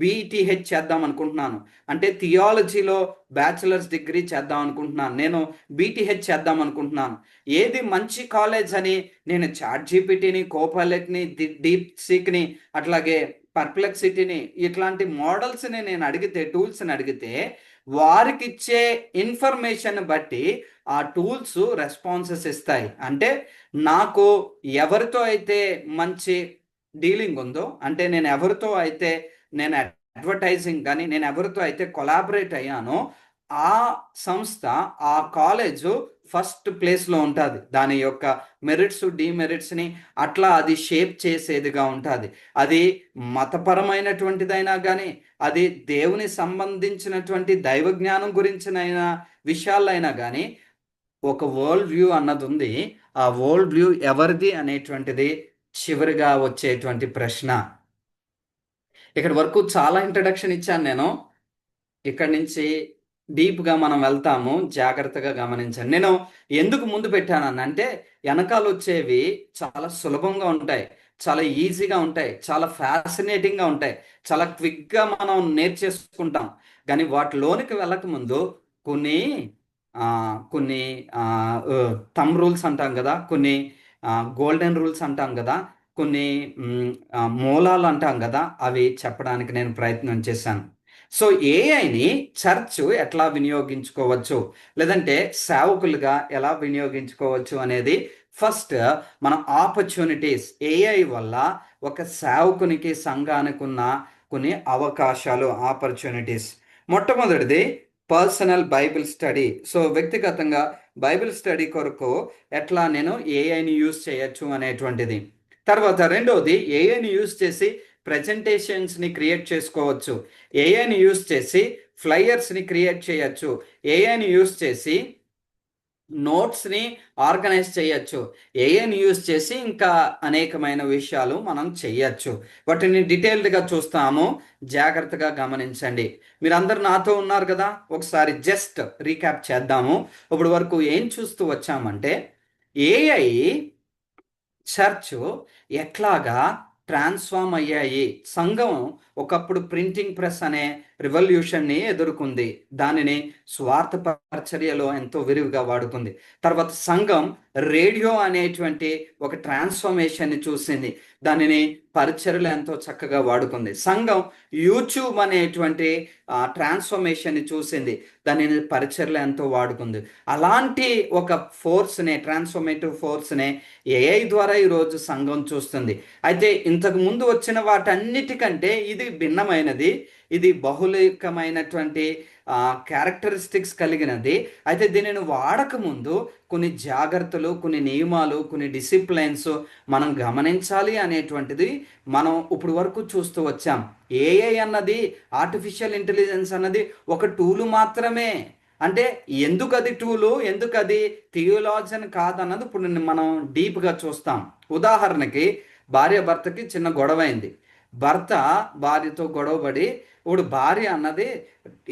బీటీహెచ్ చేద్దాం అనుకుంటున్నాను, అంటే థియాలజీలో బ్యాచిలర్స్ డిగ్రీ చేద్దాం అనుకుంటున్నాను, నేను బీటీహెచ్ చేద్దాం అనుకుంటున్నాను, ఏది మంచి కాలేజ్ అని నేను చాట్ జీపీటీని, కోపైలట్ని, డీప్ సీక్ని, అట్లాగే పర్ప్లెక్సిటీని, ఇట్లాంటి మోడల్స్ని నేను అడిగితే, టూల్స్ని అడిగితే వారికి ఇచ్చే ఇన్ఫర్మేషన్ బట్టి ఆ టూల్స్ రెస్పాన్సెస్ ఇస్తాయి. అంటే నాకు ఎవరితో అయితే మంచి డీలింగ్ ఉందో, అంటే నేను ఎవరితో అయితే నేను అడ్వర్టైజింగ్ కానీ నేను ఎవరితో అయితే కొలాబరేట్ అయ్యానో ఆ సంస్థ, ఆ కాలేజు ఫస్ట్ ప్లేస్లో ఉంటుంది. దాని యొక్క మెరిట్స్ డిమెరిట్స్ని అట్లా అది షేప్ చేసేదిగా ఉంటుంది. అది మతపరమైనటువంటిదైనా కానీ, అది దేవుని సంబంధించినటువంటి దైవ జ్ఞానం గురించిన విషయాలైనా కానీ ఒక వరల్డ్ వ్యూ అన్నది ఉంది. ఆ వరల్డ్ వ్యూ ఎవరిది అనేటువంటిది చివరిగా వచ్చేటువంటి ప్రశ్న. ఇక్కడ వరకు చాలా ఇంట్రడక్షన్ ఇచ్చాను నేను. ఇక్కడి నుంచి డీప్గా మనం వెళ్తాము, జాగ్రత్తగా గమనించండి. నేను ఎందుకు ముందు పెట్టాను అంటే వెనకాల వచ్చేవి చాలా సులభంగా ఉంటాయి, చాలా ఈజీగా ఉంటాయి, చాలా ఫ్యాసినేటింగ్గా ఉంటాయి, చాలా క్విక్గా మనం నేర్చేసుకుంటాం. కానీ వాటిలోనికి వెళ్ళక ముందు కొన్ని కొన్ని థంబ్ రూల్స్ అంటాం కదా, కొన్ని గోల్డెన్ రూల్స్ అంటాం కదా, కొన్ని మూలాలు అంటాం కదా, అవి చెప్పడానికి నేను ప్రయత్నం చేశాను. సో ఏఐని చర్చ్ ఎట్లా వినియోగించుకోవచ్చు, లేదంటే సేవకులుగా ఎలా వినియోగించుకోవచ్చు అనేది ఫస్ట్ మన ఆపర్చునిటీస్. ఏఐ వల్ల ఒక సేవకునికి, సంఘానికి ఉన్న కొన్ని అవకాశాలు, ఆపర్చునిటీస్. మొట్టమొదటిది పర్సనల్ బైబిల్ స్టడీ. సో వ్యక్తిగతంగా బైబిల్ స్టడీ కొరకు ఎట్లా నేను ఏఐని యూజ్ చేయొచ్చు అనేటువంటిది. తర్వాత రెండోది, ఏఐని యూజ్ చేసి ప్రజెంటేషన్స్ని క్రియేట్ చేసుకోవచ్చు, ఏఐని యూజ్ చేసి ఫ్లైయర్స్ని క్రియేట్ చేయొచ్చు, ఏఐని యూజ్ చేసి నోట్స్ని ఆర్గనైజ్ చేయొచ్చు, ఏఐని యూజ్ చేసి ఇంకా అనేకమైన విషయాలు మనం చేయొచ్చు. వాటిని డీటెయిల్డ్గా చూస్తాము, జాగ్రత్తగా గమనించండి. మీరందరూ నాతో ఉన్నారు కదా, ఒకసారి జస్ట్ రీక్యాప్ చేద్దాము. ఇప్పుడు వరకు ఏం చూస్తూ వచ్చామంటే ఏఐ చర్చ్ ఎట్లాగా ట్రాన్స్ఫార్మ్ అయ్యాయి. సంఘం ఒకప్పుడు ప్రింటింగ్ ప్రెస్ అనే రివల్యూషన్ని ఎదుర్కొంది, దానిని స్వార్థ పరిచర్యలో ఎంతో విరివిగా వాడుకుంది. తర్వాత సంఘం రేడియో అనేటువంటి ఒక ట్రాన్స్ఫర్మేషన్ని చూసింది, దానిని పరిచర్యలు ఎంతో చక్కగా వాడుకుంది. సంఘం యూట్యూబ్ అనేటువంటి ట్రాన్స్ఫర్మేషన్ని చూసింది, దానిని పరిచర్యలు ఎంతో వాడుకుంది. అలాంటి ఒక ఫోర్స్నే, ట్రాన్స్ఫర్మేటివ్ ఫోర్స్నే ఏఐ ద్వారా ఈరోజు సంఘం చూస్తుంది. అయితే ఇంతకు ముందు వచ్చిన వాటన్నిటికంటే ఇది భిన్నమైనది, ఇది బహుళికమైనటువంటి క్యారెక్టరిస్టిక్స్ కలిగినది. అయితే దీనిని వాడకముందు కొన్ని జాగ్రత్తలు, కొన్ని నియమాలు, కొన్ని డిసిప్లైన్స్ మనం గమనించాలి అనేటువంటిది మనం ఇప్పుడు వరకు చూస్తూ వచ్చాం. ఏఐ అన్నది, ఆర్టిఫిషియల్ ఇంటెలిజెన్స్ అన్నది ఒక టూలు మాత్రమే. అంటే ఎందుకు అది టూలు, ఎందుకు అది థియోలాజీ కాదన్నది ఇప్పుడు మనం డీప్గా చూస్తాం. ఉదాహరణకి భార్య భర్తకి చిన్న గొడవ అయింది. భర్త భార్యతో గొడవపడి, ఇప్పుడు భార్య అన్నది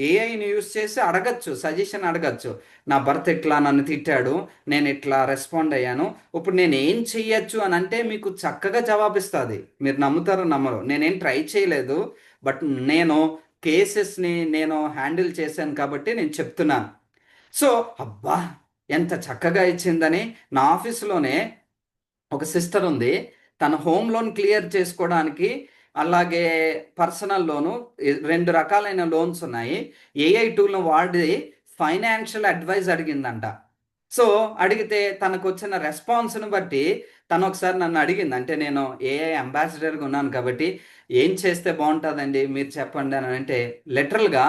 ఏఐని యూజ్ చేసి అడగచ్చు, సజెషన్ అడగచ్చు. నా భర్త ఇట్లా నన్ను తిట్టాడు, నేను ఇట్లా రెస్పాండ్ అయ్యాను, ఇప్పుడు నేను ఏం చెయ్యొచ్చు అని అంటే మీకు చక్కగా జవాబిస్తుంది. మీరు నమ్ముతారో నమ్మరు, నేనేం ట్రై చేయలేదు, బట్ నేను కేసెస్ని నేను హ్యాండిల్ చేశాను కాబట్టి నేను చెప్తున్నాను. సో అబ్బా ఎంత చక్కగా ఇచ్చిందని. నా ఆఫీసులోనే ఒక సిస్టర్ ఉంది, తన హోమ్ లోన్ క్లియర్ చేసుకోవడానికి, అలాగే పర్సనల్ లోను, రెండు రకాలైన లోన్స్ ఉన్నాయి. ఏఐ టూల్ను వాడి ఫైనాన్షియల్ అడ్వైజ్ అడిగిందంట. సో అడిగితే తనకు వచ్చిన రెస్పాన్స్ను బట్టి తను ఒకసారి నన్ను అడిగింది, అంటే నేను ఏఐ అంబాసిడర్గా ఉన్నాను కాబట్టి ఏం చేస్తే బాగుంటుందండి మీరు చెప్పండి అని అంటే, లిటరల్గా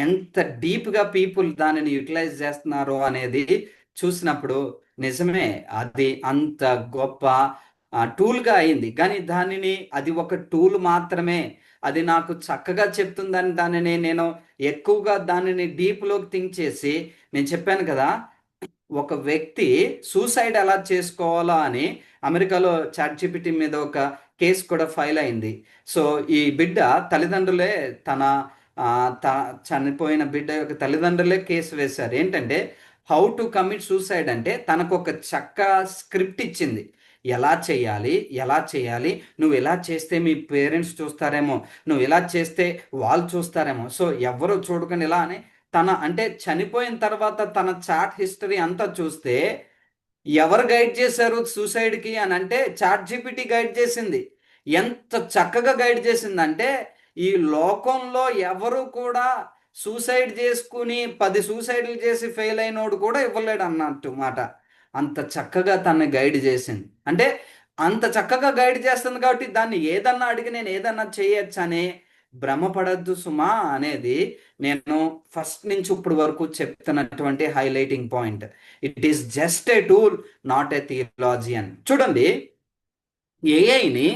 ఎంత డీప్గా పీపుల్ దానిని యూటిలైజ్ చేస్తున్నారో అనేది చూసినప్పుడు నిజమే, అది అంత గొప్ప టూల్గా అయింది. కానీ దానిని అది ఒక టూల్ మాత్రమే, అది నాకు చక్కగా చెప్తుందని దానిని నేను ఎక్కువగా దానిని డీప్లోకి థింక్ చేసి, నేను చెప్పాను కదా, ఒక వ్యక్తి సూసైడ్ ఎలా చేసుకోవాలో అని అమెరికాలో చాట్ జీపీటీ మీద ఒక కేసు కూడా ఫైల్ అయింది. సో ఈ బిడ్డ తల్లిదండ్రులే తన ఆ, చనిపోయిన బిడ్డ యొక్క తల్లిదండ్రులే కేసు వేశారు. ఏంటంటే హౌ టు కమిట్ సూసైడ్ అంటే తనకు ఒక చక్క స్క్రిప్ట్ ఇచ్చింది. ఎలా చేయాలి, ఎలా చేయాలి, నువ్వు ఎలా చేస్తే మీ పేరెంట్స్ చూస్తారేమో, నువ్వు ఇలా చేస్తే వాళ్ళు చూస్తారేమో, సో ఎవరు చూడకుండా ఇలా అని తన అంటే చనిపోయిన తర్వాత తన చాట్ హిస్టరీ అంతా చూస్తే ఎవరు గైడ్ చేశారు సూసైడ్కి అని అంటే చాట్ జీపీటీ గైడ్ చేసింది. ఎంత చక్కగా గైడ్ చేసిందంటే ఈ లోకంలో ఎవరు కూడా సూసైడ్ చేసుకుని 10 సూసైడ్లు చేసి ఫెయిల్ అయినోడు కూడా ఇవ్వలేడు అన్నట్టు మాట. అంత చక్కగా తనని గైడ్ చేసింది. అంటే అంత చక్కగా గైడ్ చేస్తుంది కాబట్టి దాన్ని ఏదన్నా అడిగి నేను ఏదన్నా చేయొచ్చని భ్రమపడద్దు సుమా అనేది నేను ఫస్ట్ నుంచి ఇప్పుడు వరకు చెప్తున్నటువంటి highlighting point. It is just a tool, not A theologian. చూడండి, ఏఐని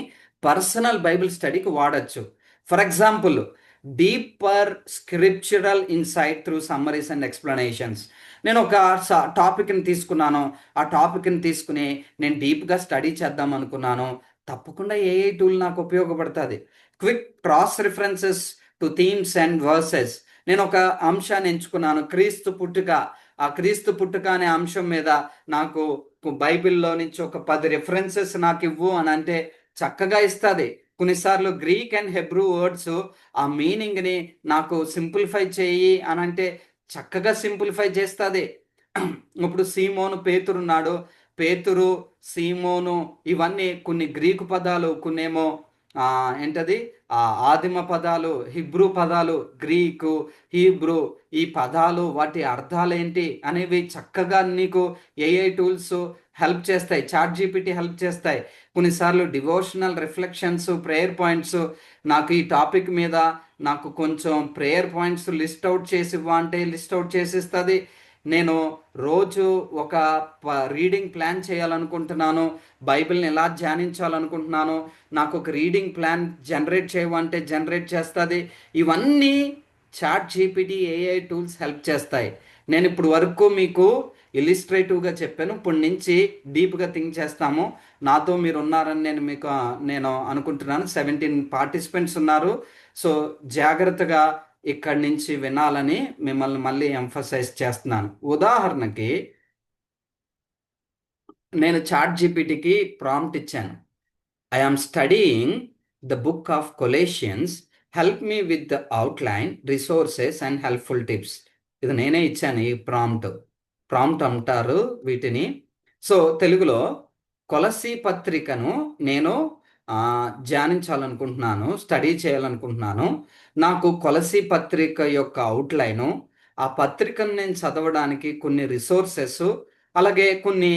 పర్సనల్ బైబిల్ స్టడీకి వాడచ్చు. For example, deeper scriptural insight through summaries and explanations. నేను ఒక టాపిక్ని తీసుకున్నాను, ఆ టాపిక్ని తీసుకుని నేను డీప్గా స్టడీ చేద్దాం అనుకున్నాను, తప్పకుండా ఏఐ టూల్ నాకు ఉపయోగపడుతుంది. Quick cross references to themes and versus. నేను ఒక అంశాన్ని ఎంచుకున్నాను, క్రీస్తు పుట్టుక. ఆ క్రీస్తు పుట్టుక అనే అంశం మీద నాకు బైబిల్లో నుంచి ఒక 10 రిఫరెన్సెస్ నాకు ఇవ్వు అని అంటే చక్కగా ఇస్తుంది. కొన్నిసార్లు గ్రీక్ అండ్ హెబ్రూ వర్డ్స్ ఆ మీనింగ్ని నాకు సింప్లిఫై చేయి అని అంటే చక్కగా సింప్లిఫై చేస్తుంది. ఇప్పుడు సీమోను పేతురున్నాడు, పేతురు, సీమోను, ఇవన్నీ కొన్ని గ్రీకు పదాలు, కొన్నేమో ఏంటది ఆదిమ పదాలు, హిబ్రూ పదాలు, గ్రీకు, హీబ్రూ, ఈ పదాలు వాటి అర్థాలు ఏంటి అనేవి చక్కగా నీకు ఏఐ టూల్స్ హెల్ప్ చేస్తాయి, చాట్ జీపీటీ హెల్ప్ చేస్తాయి. కొన్నిసార్లు డివోషనల్ రిఫ్లెక్షన్స్, ప్రేయర్ పాయింట్స్, నాకు ఈ టాపిక్ మీద నాకు కొంచెం ప్రేయర్ పాయింట్స్ లిస్ట్ అవుట్ చేసి ఇవ్వ అంటే లిస్ట్ అవుట్ చేసిస్తుంది. నేను రోజు ఒక రీడింగ్ ప్లాన్ చేయాలనుకుంటున్నాను, బైబిల్ని ఎలా ధ్యానించాలనుకుంటున్నాను, నాకు ఒక రీడింగ్ ప్లాన్ జనరేట్ చేయమంటే జనరేట్ చేస్తుంది. ఇవన్నీ chat GPT AI tools help చేస్తాయి. నేను ఇప్పుడు వరకు మీకు ఇలిస్ట్రేటివ్గా చెప్పాను, ఇప్పటి నుంచి డీప్గా థింక్ చేస్తాము. నాతో మీరు ఉన్నారని నేను అనుకుంటున్నాను. 17 పార్టిసిపెంట్స్ ఉన్నారు. సో జాగ్రత్తగా ఇక్కడి నుంచి వినాలని మిమ్మల్ని మళ్ళీ ఎంఫసైజ్ చేస్తున్నాను. ఉదాహరణకి నేను చాట్ జీపీటీకి ప్రాంప్ట్ ఇచ్చాను, I am studying the book of Colossians, help me with the outline, resources and helpful tips. ఇది నేనే ఇచ్చాను ఈ ప్రాంప్ట్. ప్రాంప్ట్ అంటారు వీటిని. సో తెలుగులో కొలసీ పత్రికను నేను ధ్యానించాలనుకుంటున్నాను, స్టడీ చేయాలనుకుంటున్నాను. నాకు కొలసీ పత్రిక యొక్క అవుట్లైను, ఆ పత్రికను నేను చదవడానికి కొన్ని రిసోర్సెస్, అలాగే కొన్ని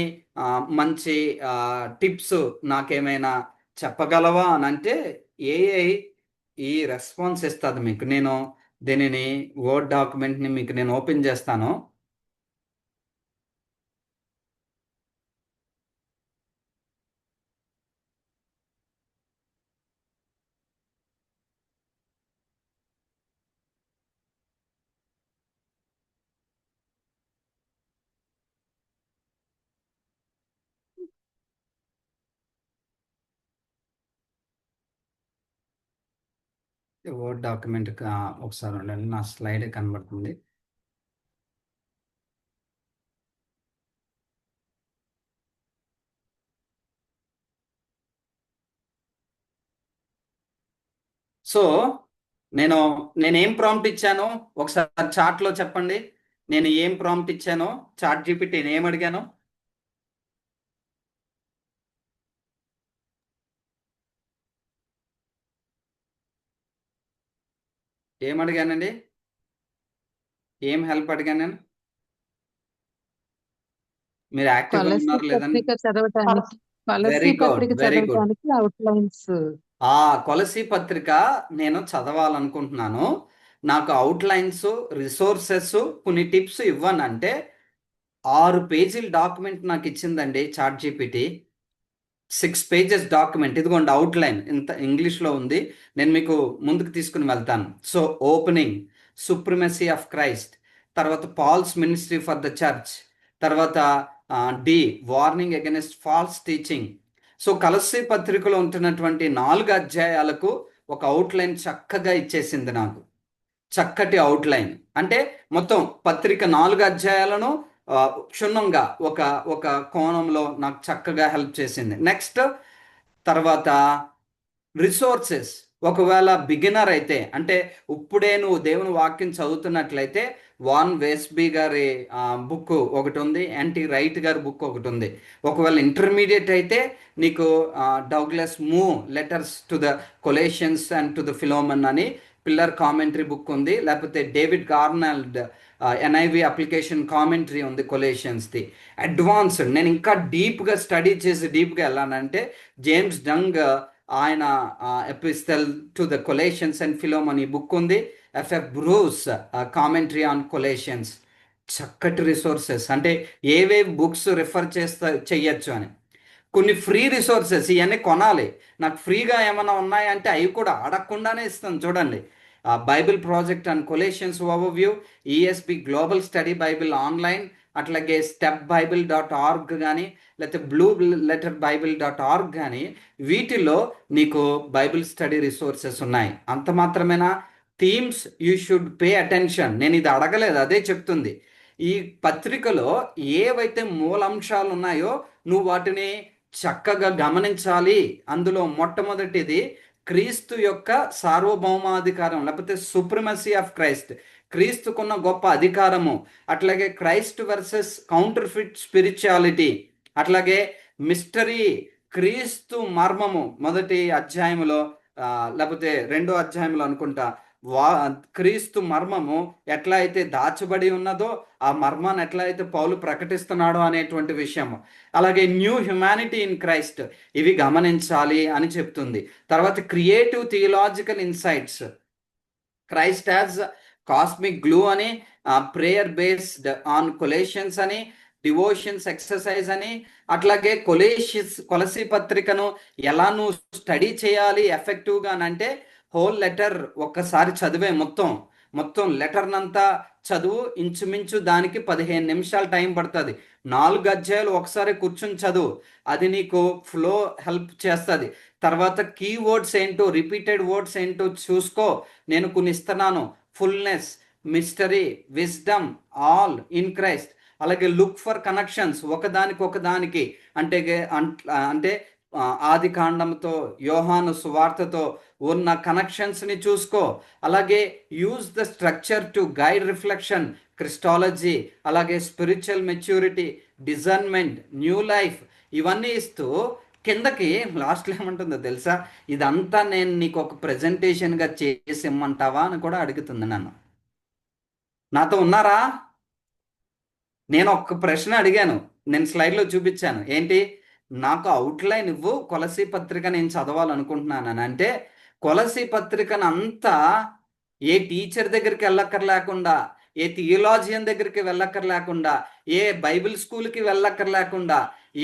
మంచి టిప్స్ నాకేమైనా చెప్పగలవా అని అంటే ఏఐ ఈ రెస్పాన్స్ ఇస్తుంది మీకు. నేను దీనిని వర్డ్ డాక్యుమెంట్ని మీకు నేను ఓపెన్ చేస్తాను. వర్డ్ డాక్యుమెంట్ ఒకసారి ఉండండి, నా స్లైడ్ కనబడుతుంది. సో నేను నేనేం ప్రాంప్ట్ ఇచ్చానో ఒకసారి చాట్లో చెప్పండి. నేను ఏం ప్రాంప్ట్ ఇచ్చానో చాట్ జీపీటీ నేను ఏం అడిగాను? ఏం అడిగానండి? ఏం హెల్ప్ అడిగాను నేను? మీరు యాక్టివ్గా కొలసీ ఉన్నారు లేదని. పత్రిక చదవటానికి వెరీ కొలసీ గుడ్, పత్రిక వెరీ గుడ్. చదవటానికి అవుట్లైన్స్. ఆ కొలసీ పత్రిక నేను చదవాలనుకుంటున్నాను, నాకు అవుట్లైన్స్, రిసోర్సెస్, కొన్ని టిప్స్ ఇవ్వనంటే 6 పేజీల డాక్యుమెంట్ నాకు ఇచ్చిందండి చాట్ జీపీటీ. 6 పేజెస్ డాక్యుమెంట్, ఇదిగోండి అవుట్లైన్, ఇంత ఇంగ్లీష్లో ఉంది, నేను మీకు ముందుకు తీసుకుని వెళ్తాను. So opening, supremacy of Christ, తర్వాత Paul's ministry for the church, తర్వాత the warning against false teaching. So Colossae పత్రికలో ఉంటున్నటువంటి 4 అధ్యాయాలకు ఒక అవుట్లైన్ చక్కగా ఇచ్చేసింది నాకు. చక్కటి అవుట్లైన్ అంటే మొత్తం పత్రిక 4 అధ్యాయాలను క్షుణ్ణంగా ఒక ఒక కోణంలో నాకు చక్కగా హెల్ప్ చేసింది. నెక్స్ట్ తర్వాత రిసోర్సెస్. ఒకవేళ బిగినర్ అయితే, అంటే ఇప్పుడే నువ్వు దేవుని వాక్యం చదువుతున్నట్లయితే వాన్ వేస్బీ గారి బుక్ ఒకటి ఉంది, ఎన్టీ రైట్ గారి బుక్ ఒకటి ఉంది. ఒకవేళ ఇంటర్మీడియట్ అయితే నీకు Douglas Moo letters to the Colossians and to the Philemon అని పిల్లర్ కామెంటరీ బుక్ ఉంది. లేకపోతే David Garland NIV application commentary ఉంది కొలేషన్స్ది. అడ్వాన్స్డ్, నేను ఇంకా డీప్గా స్టడీ చేసి డీప్గా వెళ్ళానంటే జేమ్స్ డంగ్ ఆయన epistle to the Colossians and Philemon ఈ బుక్ ఉంది. FF Bruce commentary on Colossians. చక్కటి రిసోర్సెస్, అంటే ఏవేవి బుక్స్ రిఫర్ చెయ్యొచ్చు అని. కొన్ని ఫ్రీ రిసోర్సెస్, ఇవన్నీ కొనాలి. నాకు ఫ్రీగా ఏమైనా ఉన్నాయంటే అవి కూడా అడగకుండానే ఇస్తాను చూడండి. Bible project and Colossians overview, ESV global study Bible online, అట్లాగే స్టెప్ బైబిల్ డాట్ ఆర్గ్ కానీ, లేకపోతే blue letter Bible dot org కానీ, వీటిలో నీకు బైబిల్ స్టడీ రిసోర్సెస్ ఉన్నాయి. అంత మాత్రమేనా? Themes you should pay attention, నేను ఇది అడగలేదు, అదే చెప్తుంది. ఈ పత్రికలో ఏవైతే మూలాంశాలు ఉన్నాయో నువ్వు వాటిని చక్కగా గమనించాలి. అందులో మొట్టమొదటిది క్రీస్తు యొక్క సార్వభౌమాధికారం, లేకపోతే సుప్రిమసీ ఆఫ్ క్రైస్ట్, క్రీస్తుకున్న గొప్ప అధికారము. అట్లాగే Christ versus counter fit spirituality, అట్లాగే మిస్టరీ, క్రీస్తు మర్మము మొదటి అధ్యాయములో లేకపోతే 2వ అధ్యాయంలో అనుకుంటా, వా క్రీస్తు మర్మము ఎట్లా అయితే దాచబడి ఉన్నదో ఆ మర్మాన్ని ఎట్లా అయితే పౌలు ప్రకటిస్తున్నాడో అనేటువంటి విషయం. అలాగే న్యూ హ్యుమానిటీ ఇన్ క్రైస్ట్, ఇవి గమనించాలి అని చెప్తుంది. తర్వాత creative theological insights, Christ as cosmic glue అని, ప్రేయర్ బేస్డ్ ఆన్ కొలేషన్స్ అని, డివోషన్స్ ఎక్సర్సైజ్ అని, అట్లాగే కొలసి పత్రికను ఎలా నువ్వు స్టడీ చేయాలి ఎఫెక్టివ్గా అంటే హోల్ లెటర్ ఒక్కసారి చదివే, మొత్తం మొత్తం లెటర్నంతా చదువు. ఇంచుమించు దానికి 15 నిమిషాలు టైం పడుతుంది. 4 అధ్యాయాలు ఒకసారి కూర్చుని చదువు, అది నీకు ఫ్లో హెల్ప్ చేస్తుంది. తర్వాత కీవర్డ్స్ ఏంటో, రిపీటెడ్ వర్డ్స్ ఏంటో చూసుకో, నేను కొన్ని ఇస్తున్నాను. Fullness, mystery, wisdom, all in Christ. అలాగే లుక్ ఫర్ కనెక్షన్స్, ఒకదానికి అంటే అంటే ఆది కాండంతో యోహాను సువార్తతో ఉన్న కనెక్షన్స్ని చూసుకో. అలాగే use the structure to guide reflection, Christology, అలాగే spiritual maturity, discernment, new life, ఇవన్నీ ఇస్తూ కిందకి లాస్ట్లో ఏమంటుందో తెలుసా? ఇదంతా నేను నీకు ఒక ప్రజెంటేషన్గా చేసి ఇమ్మంటావా అని కూడా అడుగుతుంది నన్ను. నాతో ఉన్నారా? నేను ఒక ప్రశ్న అడిగాను, నేను స్లైడ్లో చూపించాను. ఏంటి? నాకు అవుట్లైన్ ఇవ్వు, కొలసీ పత్రిక నేను చదవాలనుకుంటున్నాను అంటే, కొలసీ పత్రికను అంతా ఏ టీచర్ దగ్గరికి వెళ్ళక్కర్లేకుండా, ఏ థియలాజియన్ దగ్గరికి వెళ్ళక్కర్లేకుండా, ఏ బైబిల్ స్కూల్కి వెళ్ళక్కర్లేకుండా,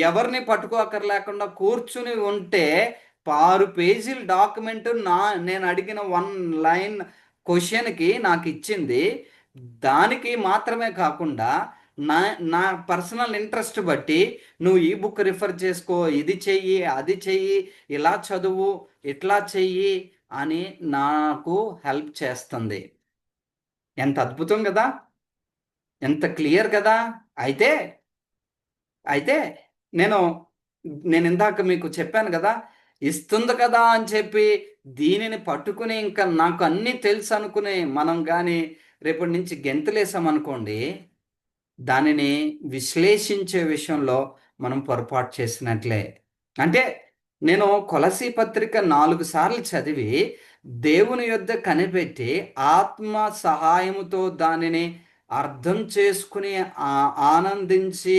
ఎవరిని పట్టుకోకర్లేకుండా కూర్చుని ఉంటే 6 పేజీల డాక్యుమెంట్ నేను అడిగిన 1 లైన్ క్వశ్చన్కి నాకు ఇచ్చింది. దానికి మాత్రమే కాకుండా నా నా పర్సనల్ ఇంట్రెస్ట్ బట్టి నువ్వు ఈ బుక్ రిఫర్ చేసుకో, ఇది చెయ్యి, అది చెయ్యి, ఇలా చదువు, ఇట్లా చెయ్యి అని నాకు హెల్ప్ చేస్తుంది. ఎంత అద్భుతం కదా! ఎంత క్లియర్ కదా! అయితే అయితే నేను నేను ఇందాక మీకు చెప్పాను కదా, ఇస్తుంది కదా అని చెప్పి దీనిని పట్టుకుని ఇంకా నాకు అన్నీ తెలుసు అనుకుని మనం కానీ రేపటి నుంచి గెంతులేసామనుకోండి, దానిని విశ్లేషించే విషయంలో మనం పొరపాటు చేసినట్లే. అంటే నేను కొలసీ పత్రిక 4 సార్లు చదివి దేవుని యొద్ద కనిపెట్టి ఆత్మ సహాయముతో దానిని అర్థం చేసుకుని ఆనందించి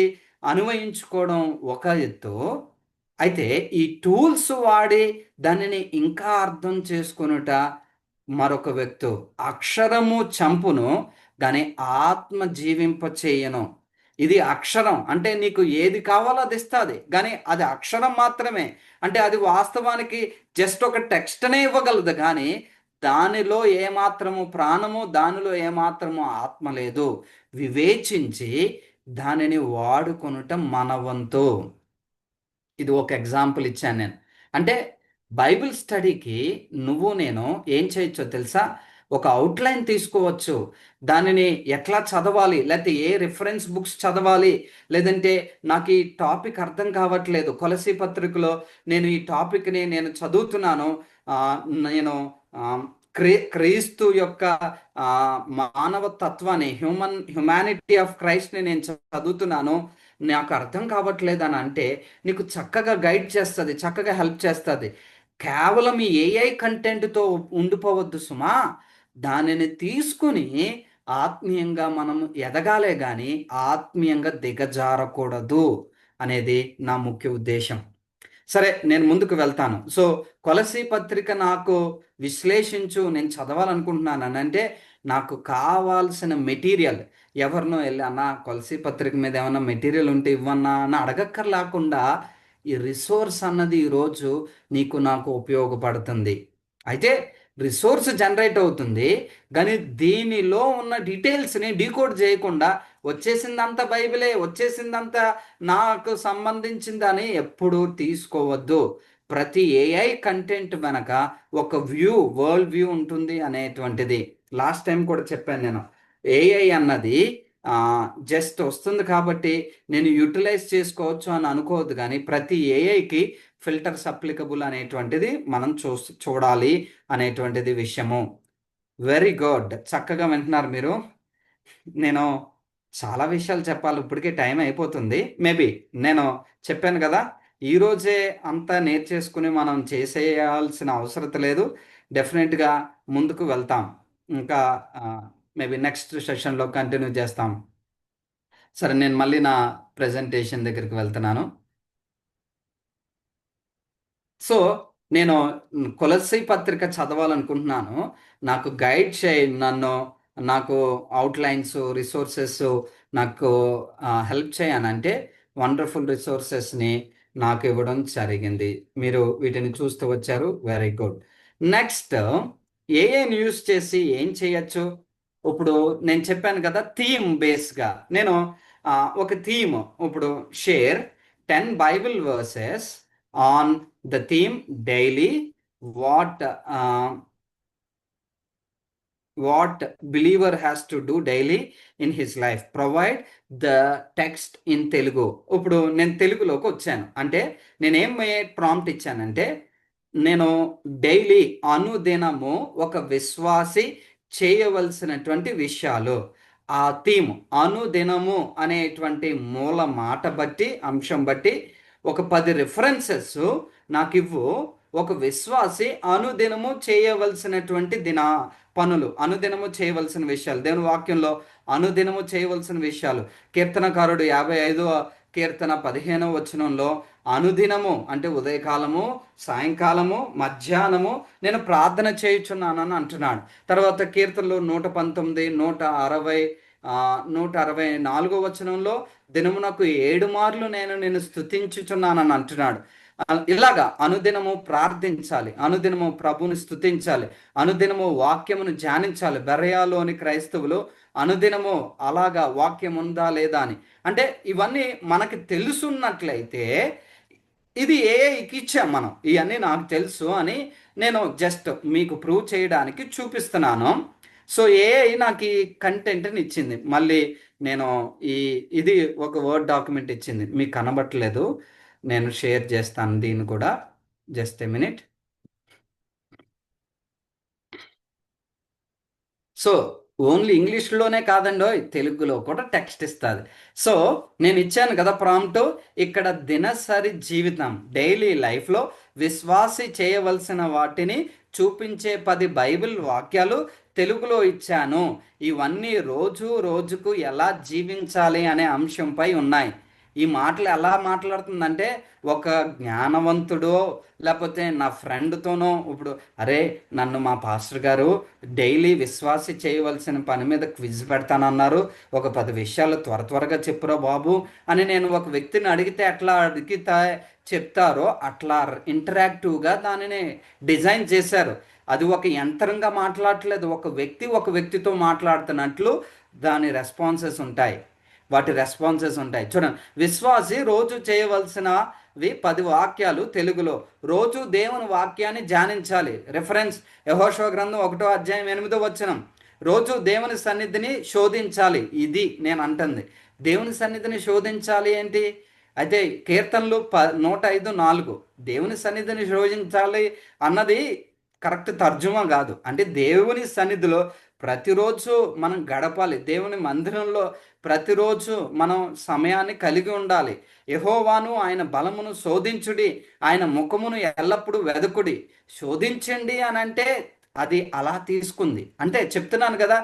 అన్వయించుకోవడం ఒక ఎత్తు. అయితే ఈ టూల్స్ వాడి దానిని ఇంకా అర్థం చేసుకొనుట మరొక వ్యక్తు. అక్షరము చంపును, కానీ ఆత్మ జీవింప చేయను. ఇది అక్షరం అంటే నీకు ఏది కావాలో అది ఇస్తుంది, కానీ అది అక్షరం మాత్రమే. అంటే అది వాస్తవానికి జస్ట్ ఒక టెక్స్ట్నే ఇవ్వగలదు, కానీ దానిలో ఏమాత్రము ప్రాణము, దానిలో ఏమాత్రము ఆత్మ లేదు. వివేచించి దానిని వాడుకొనుట మన వంతు. ఇది ఒక ఎగ్జాంపుల్ ఇచ్చాను నేను. అంటే బైబిల్ స్టడీకి నువ్వు నేను ఏం చేయొచ్చో తెలుసా? ఒక అవుట్లైన్ తీసుకోవచ్చు. దానిని ఎట్లా చదవాలి, లేకపోతే ఏ రిఫరెన్స్ బుక్స్ చదవాలి, లేదంటే నాకు ఈ టాపిక్ అర్థం కావట్లేదు, కొలసీ పత్రికలో నేను ఈ టాపిక్ని నేను చదువుతున్నాను, ఆ, నేను ఆ, క్రీస్తు యొక్క ఆ, మానవ తత్వాన్ని, హ్యుమానిటీ ఆఫ్ క్రైస్ట్ని నేను చదువుతున్నాను, నాకు అర్థం కావట్లేదు అని అంటే నీకు చక్కగా గైడ్ చేస్తుంది, చక్కగా హెల్ప్ చేస్తుంది. కేవలం ఈ ఏఐ కంటెంట్తో ఉండిపోవద్దు సుమా. దానిని తీసుకుని ఆత్మీయంగా మనం ఎదగాలే కానీ ఆత్మీయంగా దిగజారకూడదు అనేది నా ముఖ్య ఉద్దేశం. సరే, నేను ముందుకు వెళ్తాను. సో కొలసీ పత్రిక నాకు విశ్లేషించు, నేను చదవాలనుకుంటున్నాను అని అంటే నాకు కావాల్సిన మెటీరియల్, ఎవరినో వెళ్ళి అన్న కొలసీ పత్రిక మీద ఏమన్నా మెటీరియల్ ఉంటే ఇవ్వన్నా అని అడగక్కర్లేకుండా ఈ రిసోర్స్ అన్నది ఈరోజు నీకు నాకు ఉపయోగపడుతుంది. అయితే రిసోర్స్ జనరేట్ అవుతుంది, కానీ దీనిలో ఉన్న డీటెయిల్స్ని డీకోడ్ చేయకుండా వచ్చేసిందంతా బైబిలే, వచ్చేసిందంతా నాకు సంబంధించిందని ఎప్పుడూ తీసుకోవద్దు. ప్రతి ఏఐ కంటెంట్ వెనక ఒక వరల్డ్ వ్యూ ఉంటుంది అనేటువంటిది లాస్ట్ టైం కూడా చెప్పాను నేను. ఏఐ అన్నది జస్ట్ వస్తుంది కాబట్టి నేను యూటిలైజ్ చేసుకోవచ్చు అని అనుకోవద్దు, కానీ ప్రతి ఏఐకి ఫిల్టర్స్ అప్లికబుల్ అనేటువంటిది మనం చూడాలి అనేటువంటిది విషయము. వెరీ గుడ్, చక్కగా వింటున్నారు మీరు. నేను చాలా విషయాలు చెప్పాలి, ఇప్పటికే టైం అయిపోతుంది. మేబీ నేను చెప్పాను కదా, ఈరోజే అంతా నేర్చేసుకుని మనం చేసేయాల్సిన అవసరం లేదు. డెఫినెట్గా ముందుకు వెళ్తాం. ఇంకా మేబీ నెక్స్ట్ సెషన్లో కంటిన్యూ చేస్తాం. సరే, నేను మళ్ళీ నా ప్రెజెంటేషన్ దగ్గరికి వెళ్తున్నాను. సో నేను కొలస్సీ పత్రిక చదవాలనుకుంటున్నాను. నాకు గైడ్ చేయండి, నాకు అవుట్లైన్స్, రిసోర్సెస్ నాకు హెల్ప్ చేయనంటే వండర్ఫుల్ రిసోర్సెస్ని నాకు ఇవ్వడం జరిగింది. మీరు వీటిని చూస్తూ వచ్చారు, వెరీ గుడ్. నెక్స్ట్, ఏఐని యూస్ చేసి ఏం చేయొచ్చు? ఇప్పుడు నేను చెప్పాను కదా, థీమ్ బేస్గా నేను ఒక థీమ్, ఇప్పుడు share 10 Bible versus on the theme daily, what what believer has to do daily in his life, provide the text in Telugu. ఇప్పుడు నేను తెలుగులోకి వచ్చాను అంటే నేనేం ప్రాంప్ట్ ఇచ్చానంటే, నేను డైలీ అనుదినము ఒక విశ్వాసి చేయవలసినటువంటి విషయాలు, ఆ థీమ్ అనుదినము అనేటువంటి మూల మాట బట్టి, అంశం బట్టి ఒక 10 రిఫరెన్సెస్ నాకు ఇవ్వు. ఒక విశ్వాసి అనుదినము చేయవలసినటువంటి పనులు, అనుదినము చేయవలసిన విషయాలు, దేవుని వాక్యంలో అనుదినము చేయవలసిన విషయాలు. కీర్తనకారుడు 55వ కీర్తన 15వ వచనంలో అనుదినము అంటే ఉదయకాలము, సాయంకాలము, మధ్యాహ్నము నేను ప్రార్థన చేయుచున్నానని అంటున్నాడు. తర్వాత కీర్తనలు 119, 160, 164వ వచనంలో దినమునకు 7 మార్లు నేను స్తుతించుచున్నానని అంటున్నాడు. ఇలాగా అనుదినము ప్రార్థించాలి, అనుదినము ప్రభుని స్తుతించాలి, అనుదినము వాక్యమును ధ్యానించాలి. బెరయాలోని క్రైస్తవులు అనుదినము అలాగా వాక్యం ఉందా లేదా అని, అంటే ఇవన్నీ మనకి తెలుసున్నట్లయితే ఇది ఏఐకి ఇచ్చాం మనం, ఇవన్నీ నాకు తెలుసు అని నేను జస్ట్ మీకు ప్రూవ్ చేయడానికి చూపిస్తున్నాను. సో ఏఐ నాకు ఈ కంటెంట్ని ఇచ్చింది. మళ్ళీ నేను ఇది ఒక వర్డ్ డాక్యుమెంట్ ఇచ్చింది, మీకు కనబట్టలేదు, నేను షేర్ చేస్తాను దీన్ని కూడా. Just a minute. So only ఇంగ్లీష్లోనే కాదండో, తెలుగులో కూడా టెక్స్ట్ ఇస్తుంది. సో నేను ఇచ్చాను కదా ప్రాంప్ట్, ఇక్కడ దినసరి జీవితం, డైలీ లైఫ్లో విశ్వాసి చేయవలసిన వాటిని చూపించే 10 బైబిల్ వాక్యాలు తెలుగులో ఇచ్చాను. ఇవన్నీ రోజుకు ఎలా జీవించాలి అనే అంశంపై ఉన్నాయి. ఈ మాటలు ఎలా మాట్లాడుతుందంటే ఒక జ్ఞానవంతుడో లేకపోతే నా ఫ్రెండ్తోనో ఇప్పుడు అరే నన్ను మా పాస్టర్ గారు డైలీ విశ్వాసి చేయవలసిన పని మీద క్విజ్ పెడతానన్నారు, ఒక 10 విషయాలు త్వర త్వరగా చెప్పురా బాబు అని నేను ఒక వ్యక్తిని అడిగితే ఎట్లా అడిగితే చెప్తారో అట్లా ఇంటరాక్టివ్గా దానిని డిజైన్ చేశారు. అది ఒక యంత్రంగా మాట్లాడట్లేదు, ఒక వ్యక్తి ఒక వ్యక్తితో మాట్లాడుతున్నట్లు దాని రెస్పాన్సెస్ ఉంటాయి, వాటి రెస్పాన్సెస్ ఉంటాయి. చూడండి, విశ్వాసి రోజు చేయవలసినవి 10 వాక్యాలు తెలుగులో. రోజు దేవుని వాక్యాన్ని ధ్యానించాలి. రిఫరెన్స్ యెహోషువ గ్రంథం 1వ అధ్యాయం 8వ వచనం. రోజు దేవుని సన్నిధిని శోధించాలి. ఇది నేను అంటుంది, దేవుని సన్నిధిని శోధించాలి ఏంటి? అయితే కీర్తనలు 105:4 దేవుని సన్నిధిని శోధించాలి అన్నది కరెక్ట్ తర్జుమా కాదు. అంటే దేవుని సన్నిధిలో ప్రతిరోజు మనం గడపాలి, దేవుని మందిరంలో ప్రతిరోజు మనం సమయాన్ని కలిగి ఉండాలి. యెహోవాను ఆయన బలమును శోధించుడి, ఆయన ముఖమును ఎల్లప్పుడూ వెదకుడి. శోధించండి అని అంటే అది అలా తీసుకుంది అంటే చెప్తున్నాను కదా,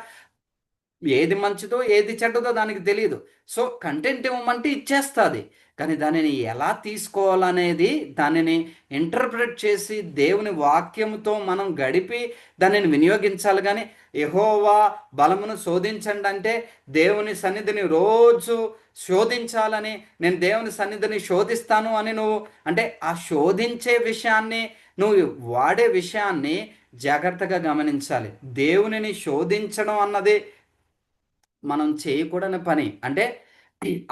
ఏది మంచిదో ఏది చెడ్డదో దానికి తెలియదు. సో కంటెంట్ ఇవ్వమంటే ఇచ్చేస్తుంది, కానీ దానిని ఎలా తీసుకోవాలనేది దానిని ఇంటర్ప్రిట్ చేసి దేవుని వాక్యముతో మనం గడిపి దానిని వినియోగించాలి. కానీ యెహోవా బలమును శోధించండి అంటే దేవుని సన్నిధిని రోజు శోధించాలని, నేను దేవుని సన్నిధిని శోధిస్తాను అని నువ్వు అంటే ఆ శోధించే విషయాన్ని నువ్వు వాడే విషయాన్ని జాగ్రత్తగా గమనించాలి. దేవునిని శోధించడం అన్నది మనం చేయకూడని పని. అంటే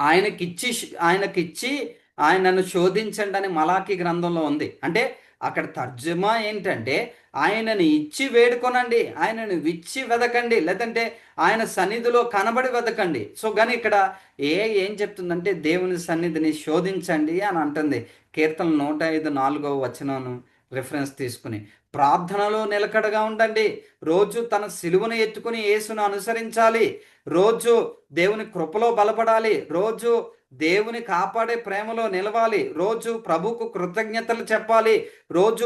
ఆయనకిచ్చి ఆయనకిచ్చి ఆయనను శోధించండి అని మలాకి గ్రంథంలో ఉంది. అంటే అక్కడ తర్జుమా ఏంటంటే ఆయనని ఇచ్చి వేడుకొనండి, ఆయనను విచ్చి వెదకండి, లేదంటే ఆయన సన్నిధిలో కనబడి వెదకండి. సో కానీ ఇక్కడ ఏం చెప్తుందంటే దేవుని సన్నిధిని శోధించండి అని అంటుంది. కీర్తన 105:4 రిఫరెన్స్ తీసుకుని ప్రార్థనలో నిలకడగా ఉండండి. రోజు తన సిలువను ఎత్తుకుని యేసును అనుసరించాలి. రోజు దేవుని కృపలో బలపడాలి. రోజు దేవుని కాపాడే ప్రేమలో నిలవాలి. రోజు ప్రభుకు కృతజ్ఞతలు చెప్పాలి. రోజు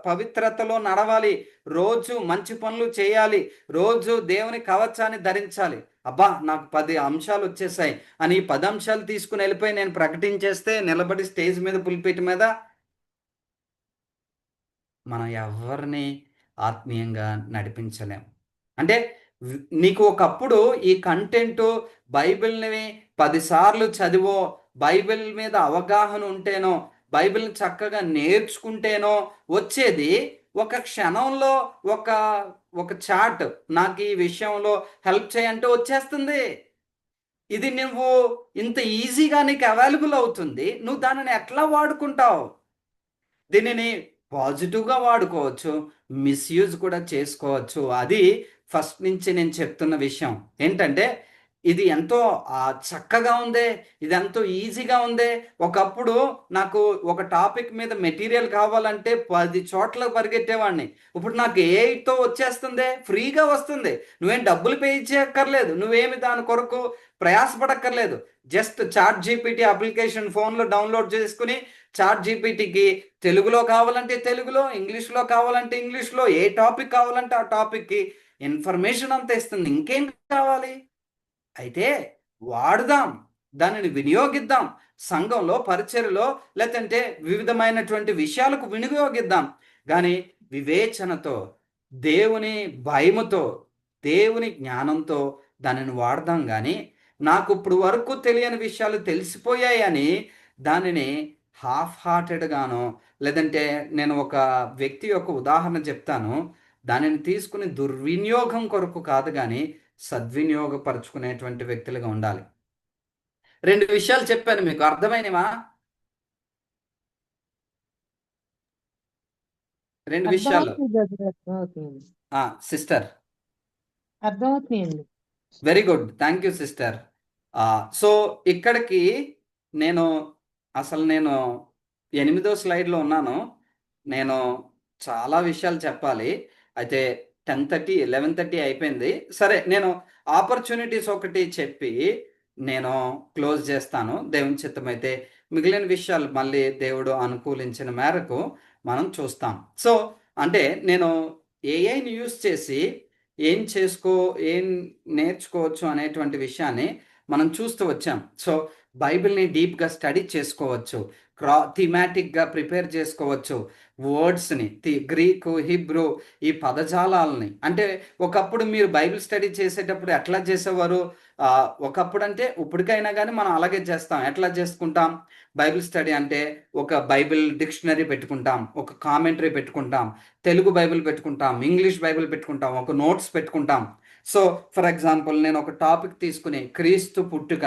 పవిత్రతలో నడవాలి. రోజు మంచి పనులు చేయాలి. రోజు దేవుని కవచాన్ని ధరించాలి. అబ్బా నాకు 10 అంశాలు వచ్చేసాయి అని ఈ 10 అంశాలు తీసుకుని వెళ్ళిపోయి నేను ప్రకటించేస్తే నిలబడి స్టేజ్ మీద పులిపేట మీద మనం ఎవరిని ఆత్మీయంగా నడిపించలేం. అంటే నీకు ఒకప్పుడు ఈ కంటెంటు బైబిల్ని 10 సార్లు చదివో, బైబిల్ మీద అవగాహన ఉంటేనో, బైబిల్ని చక్కగా నేర్చుకుంటేనో వచ్చేది. ఒక క్షణంలో ఒక ఒక చాట్ నాకు ఈ విషయంలో హెల్ప్ చేయంటే వచ్చేస్తుంది. ఇది నువ్వు ఇంత ఈజీగా నీకు అవైలబుల్ అవుతుంది, నువ్వు దానిని ఎట్లా వాడుకుంటావు? దీనిని పాజిటివ్గా వాడుకోవచ్చు, మిస్యూజ్ కూడా చేసుకోవచ్చు. అది ఫస్ట్ నుంచి నేను చెప్తున్న విషయం ఏంటంటే ఇది ఎంతో చక్కగా ఉందే, ఇది ఎంతో ఈజీగా ఉందే. ఒకప్పుడు నాకు ఒక టాపిక్ మీద మెటీరియల్ కావాలంటే 10 చోట్ల పరిగెట్టేవాడిని. ఇప్పుడు నాకు ఏఐతో వచ్చేస్తుంది, ఫ్రీగా వస్తుంది. నువ్వేం డబ్బులు పే చేయక్కర్లేదు, నువ్వేమి దాని కొరకు ప్రయాసపడక్కర్లేదు. జస్ట్ చాట్ జీపీటీ అప్లికేషన్ ఫోన్లో డౌన్లోడ్ చేసుకుని చాట్ జీపీటీకి తెలుగులో కావాలంటే తెలుగులో, ఇంగ్లీష్లో కావాలంటే ఇంగ్లీష్లో, ఏ టాపిక్ కావాలంటే ఆ టాపిక్కి ఇన్ఫర్మేషన్ అంతా ఇస్తుంది. ఇంకేం కావాలి? అయితే వాడుదాం, దానిని వినియోగిద్దాం. సంఘంలో, పరిచర్యలో, లేదంటే వివిధమైనటువంటి విషయాలకు వినియోగిద్దాం. కానీ వివేచనతో, దేవుని భయముతో, దేవుని జ్ఞానంతో దానిని వాడదాం. కానీ నాకు ఇప్పుడు వరకు తెలియని విషయాలు తెలిసిపోయాయని దానిని హాఫ్ హార్టెడ్గానో, లేదంటే నేను ఒక వ్యక్తి యొక్క ఉదాహరణ చెప్తాను, దానిని తీసుకుని దుర్వినియోగం కొరకు కాదు కానీ సద్వినియోగపరుచుకునేటువంటి వ్యక్తులుగా ఉండాలి. 2 విషయాలు చెప్పాను, మీకు అర్థమైనవా? 2 విషయాలు. అర్థమవుతుంది బ్రదర్, అర్థమవుతుంది. సిస్టర్, అర్థమవుతుంది. Very good, thank you sister. So ఇక్కడికి నేను నేను 8వ స్లైడ్లో ఉన్నాను. నేను చాలా విషయాలు చెప్పాలి. అయితే 10:30 11:30 అయిపోయింది. సరే, నేను ఆపర్చునిటీస్ ఒకటి చెప్పి నేను క్లోజ్ చేస్తాను. దేవుని చిత్తమైతే మిగిలిన విషయాలు మళ్ళీ దేవుడు అనుకూలించిన మేరకు మనం చూస్తాం. సో అంటే నేను ఏఐని యూస్ చేసి ఏం నేర్చుకోవచ్చు అనేటువంటి విషయాన్ని మనం చూస్తూ వచ్చాం. సో బైబిల్ని డీప్గా స్టడీ చేసుకోవచ్చు, థీమాటిక్గా ప్రిపేర్ చేసుకోవచ్చు. వర్డ్స్ని, గ్రీకు, హిబ్రూ, ఈ పదజాలాలని, అంటే ఒకప్పుడు మీరు బైబిల్ స్టడీ చేసేటప్పుడు ఎట్లా చేసేవారు? ఒకప్పుడు అంటే ఇప్పటికైనా కానీ మనం అలాగే చేస్తాం. ఎట్లా చేసుకుంటాం బైబిల్ స్టడీ అంటే? ఒక బైబిల్ డిక్షనరీ పెట్టుకుంటాం, ఒక కామెంటరీ పెట్టుకుంటాం, తెలుగు బైబిల్ పెట్టుకుంటాం, ఇంగ్లీష్ బైబిల్ పెట్టుకుంటాం, ఒక నోట్స్ పెట్టుకుంటాం. సో ఫర్ ఎగ్జాంపుల్ నేను ఒక టాపిక్ తీసుకుని క్రీస్తు పుట్టుక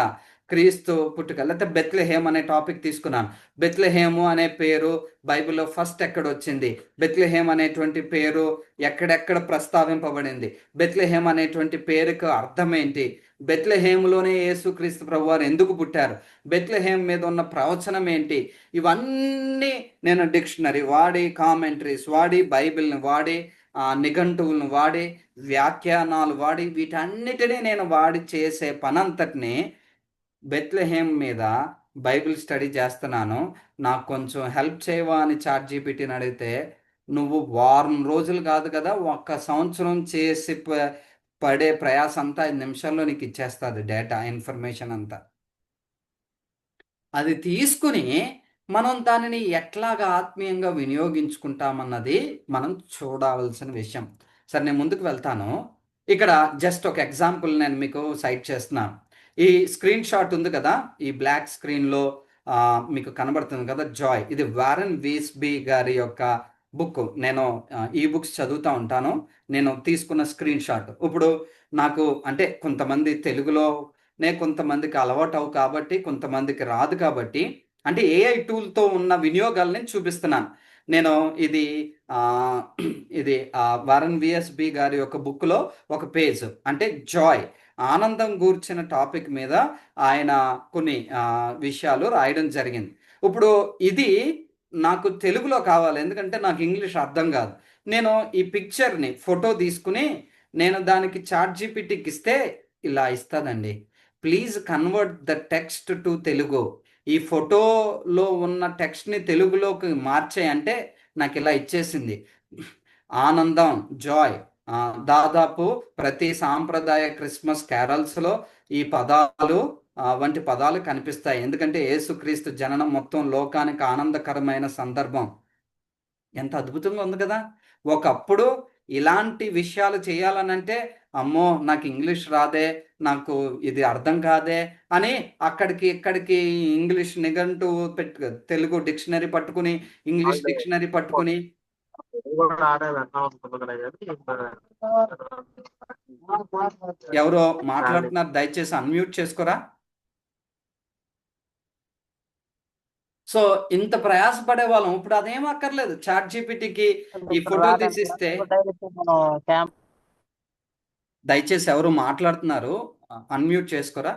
లేకపోతే బెత్లెహేమ్ అనే టాపిక్ తీసుకున్నాను. బెత్లెహేము అనే పేరు బైబిల్లో ఫస్ట్ ఎక్కడ వచ్చింది? బెత్లెహేమ్ అనేటువంటి పేరు ఎక్కడెక్కడ ప్రస్తావింపబడింది? బెత్లెహేమ్ అనేటువంటి పేరుకు అర్థం ఏంటి? బెత్లెహేములోనే యేసుక్రీస్తు ప్రభువారు ఎందుకు పుట్టారు? బెత్లెహేమ్ మీద ఉన్న ప్రవచనం ఏంటి? ఇవన్నీ నేను డిక్షనరీ వాడి, కామెంటరీస్ వాడి, బైబిల్ని వాడి, నిఘంటువులను వాడి, వ్యాఖ్యానాలు వాడి, వీటన్నిటినీ నేను వాడి చేసే పనంతటిని బెత్లెహేమ్ మీద బైబిల్ స్టడీ చేస్తున్నాను. నాకు కొంచెం హెల్ప్ చేయవా అని చాట్‌జీపీటీని అడిగితే, నువ్వు వారం రోజులు కాదు కదా, ఒక్క సంవత్సరం చేసి పడే ప్రయాస అంతా 5 నిమిషాల్లో నీకు ఇచ్చేస్తుంది, డేటా ఇన్ఫర్మేషన్ అంతా. అది తీసుకుని మనం దానిని ఎట్లాగా ఆత్మీయంగా వినియోగించుకుంటామన్నది మనం చూడవలసిన విషయం. సరే, నేను ముందుకు వెళ్తాను. ఇక్కడ జస్ట్ ఒక ఎగ్జాంపుల్ నేను మీకు సైట్ చేస్తున్నాను. ఈ స్క్రీన్ షాట్ ఉంది కదా, ఈ బ్లాక్ స్క్రీన్లో మీకు కనబడుతుంది కదా, జాయ్. ఇది వారెన్ వీస్బీ గారి యొక్క బుక్. నేను ఈ బుక్స్ చదువుతూ ఉంటాను. నేను తీసుకున్న స్క్రీన్ షాట్. ఇప్పుడు నాకు అంటే కొంతమంది తెలుగులోనే కొంతమందికి అలవాటు అవు కాబట్టి, కొంతమందికి రాదు కాబట్టి, అంటే ఏఐ టూల్తో ఉన్న వినియోగాలు నేను చూపిస్తున్నాను. నేను ఇది ఆ, ఇది వారన్ విఎస్బి గారి యొక్క బుక్లో ఒక పేజ్, అంటే జాయ్, ఆనందం గూర్చిన టాపిక్ మీద ఆయన కొన్ని విషయాలు రాయడం జరిగింది. ఇప్పుడు ఇది నాకు తెలుగులో కావాలి, ఎందుకంటే నాకు ఇంగ్లీష్ అర్థం కాదు. నేను ఈ పిక్చర్ని ఫోటో తీసుకుని నేను దానికి చాట్ జీపీటీకి ఇస్తే ఇలా ఇస్తుందండి. Please convert the text to Telugu. ఈ ఫోటోలో ఉన్న టెక్స్ట్ని తెలుగులోకి మార్చే అంటే నాకు ఇలా ఇచ్చేసింది. ఆనందం, జాయ్, దాదాపు ప్రతి సాంప్రదాయ క్రిస్మస్ క్యారల్స్లో ఈ పదాలు వంటి పదాలు కనిపిస్తాయి. ఎందుకంటే యేసుక్రీస్తు జననం మొత్తం లోకానికి ఆనందకరమైన సందర్భం. ఎంత అద్భుతంగా ఉంది కదా! ఒకప్పుడు ఇలాంటి విషయాలు చేయాలనంటే, అమ్మో నాకు ఇంగ్లీష్ రాదే, నాకు ఇది అర్థం కాదే అని అక్కడికి ఇక్కడికి ఇంగ్లీష్ నిఘంటువు తెలుగు డిక్షనరీ పట్టుకుని, ఇంగ్లీష్ వాళ్ళు డిక్షనరీ పట్టుకుని. కూడా ఆడే వెళ్దాం అనుకుంటున్నాను కానీ ఎవరో మాట్లాడుతున్నారు, దయచేసి అన్మ్యూట్ చేసుకోరా. సో ఇంత ప్రయాసపడే వాళ్ళం ఇప్పుడు అదేం అక్కర్లేదు. చాట్ జీపీటీకి ఈ ఫోటో తీసిస్తే, దయచేసి ఎవరు మాట్లాడుతున్నారు అన్మ్యూట్ చేసుకోరా.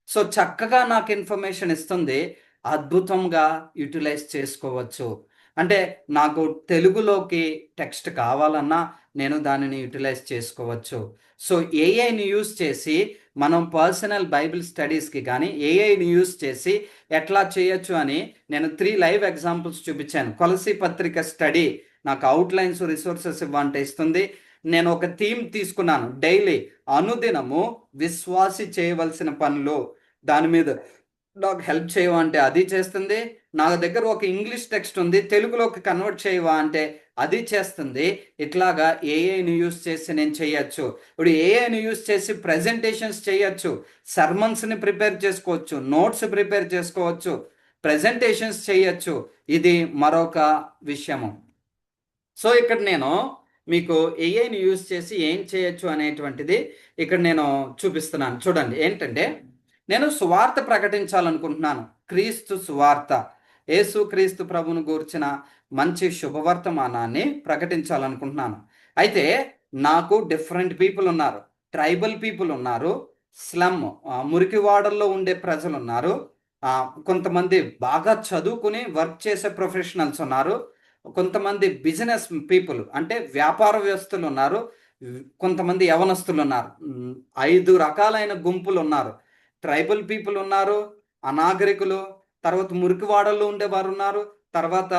సో చక్కగా నాకు ఇన్ఫర్మేషన్ ఇస్తుంది, అద్భుతంగా యూటిలైజ్ చేసుకోవచ్చు. అంటే నాకు తెలుగులోకి టెక్స్ట్ కావాలన్నా నేను దానిని యూటిలైజ్ చేసుకోవచ్చు. సో ఏఐని యూజ్ చేసి మనం పర్సనల్ బైబిల్ స్టడీస్కి కానీ ఏఐని యూజ్ చేసి ఎట్లా చేయొచ్చు అని నేను 3 లైవ్ ఎగ్జాంపుల్స్ చూపించాను. కొలసీ పత్రిక స్టడీ నాకు అవుట్లైన్స్, రిసోర్సెస్ ఇవ్వంటే ఇస్తుంది. నేను ఒక థీమ్ తీసుకున్నాను, డైలీ అనుదినము విశ్వాసి చేయవలసిన పనులు, దాని మీద నాకు హెల్ప్ చేయవా అంటే అది చేస్తుంది. నా దగ్గర ఒక ఇంగ్లీష్ టెక్స్ట్ ఉంది, తెలుగులోకి కన్వర్ట్ చేయవా అంటే అది చేస్తుంది. ఇట్లాగా ఏఐని యూస్ చేసి నేను చేయొచ్చు. ఇప్పుడు ఏఐని యూస్ చేసి ప్రెజెంటేషన్స్ చేయొచ్చు, సర్మన్స్ని ప్రిపేర్ చేసుకోవచ్చు, నోట్స్ ప్రిపేర్ చేసుకోవచ్చు, ప్రెజెంటేషన్స్ చేయొచ్చు. ఇది మరొక విషయము. సో ఇక్కడ నేను మీకు ఏఐని యూజ్ చేసి ఏం చేయొచ్చు అనేటువంటిది ఇక్కడ నేను చూపిస్తున్నాను. చూడండి, ఏంటంటే నేను సువార్త ప్రకటించాలనుకుంటున్నాను. క్రీస్తు సువార్త, యేసు క్రీస్తు ప్రభును గూర్చిన మంచి శుభవర్తమానాన్ని ప్రకటించాలనుకుంటున్నాను. అయితే నాకు డిఫరెంట్ పీపుల్ ఉన్నారు. ట్రైబల్ పీపుల్ ఉన్నారు, స్లమ్ మురికివాడల్లో ఉండే ప్రజలు ఉన్నారు, కొంతమంది బాగా చదువుకుని వర్క్ చేసే ప్రొఫెషనల్స్ ఉన్నారు, కొంతమంది బిజినెస్ పీపుల్ అంటే వ్యాపారవేత్తలు ఉన్నారు, కొంతమంది యవనస్తులు ఉన్నారు. 5 రకాలైన గుంపులు ఉన్నారు. ట్రైబల్ పీపుల్ ఉన్నారు, అనాగరికులు, తర్వాత మురికివాడల్లో ఉండేవారు ఉన్నారు, తర్వాత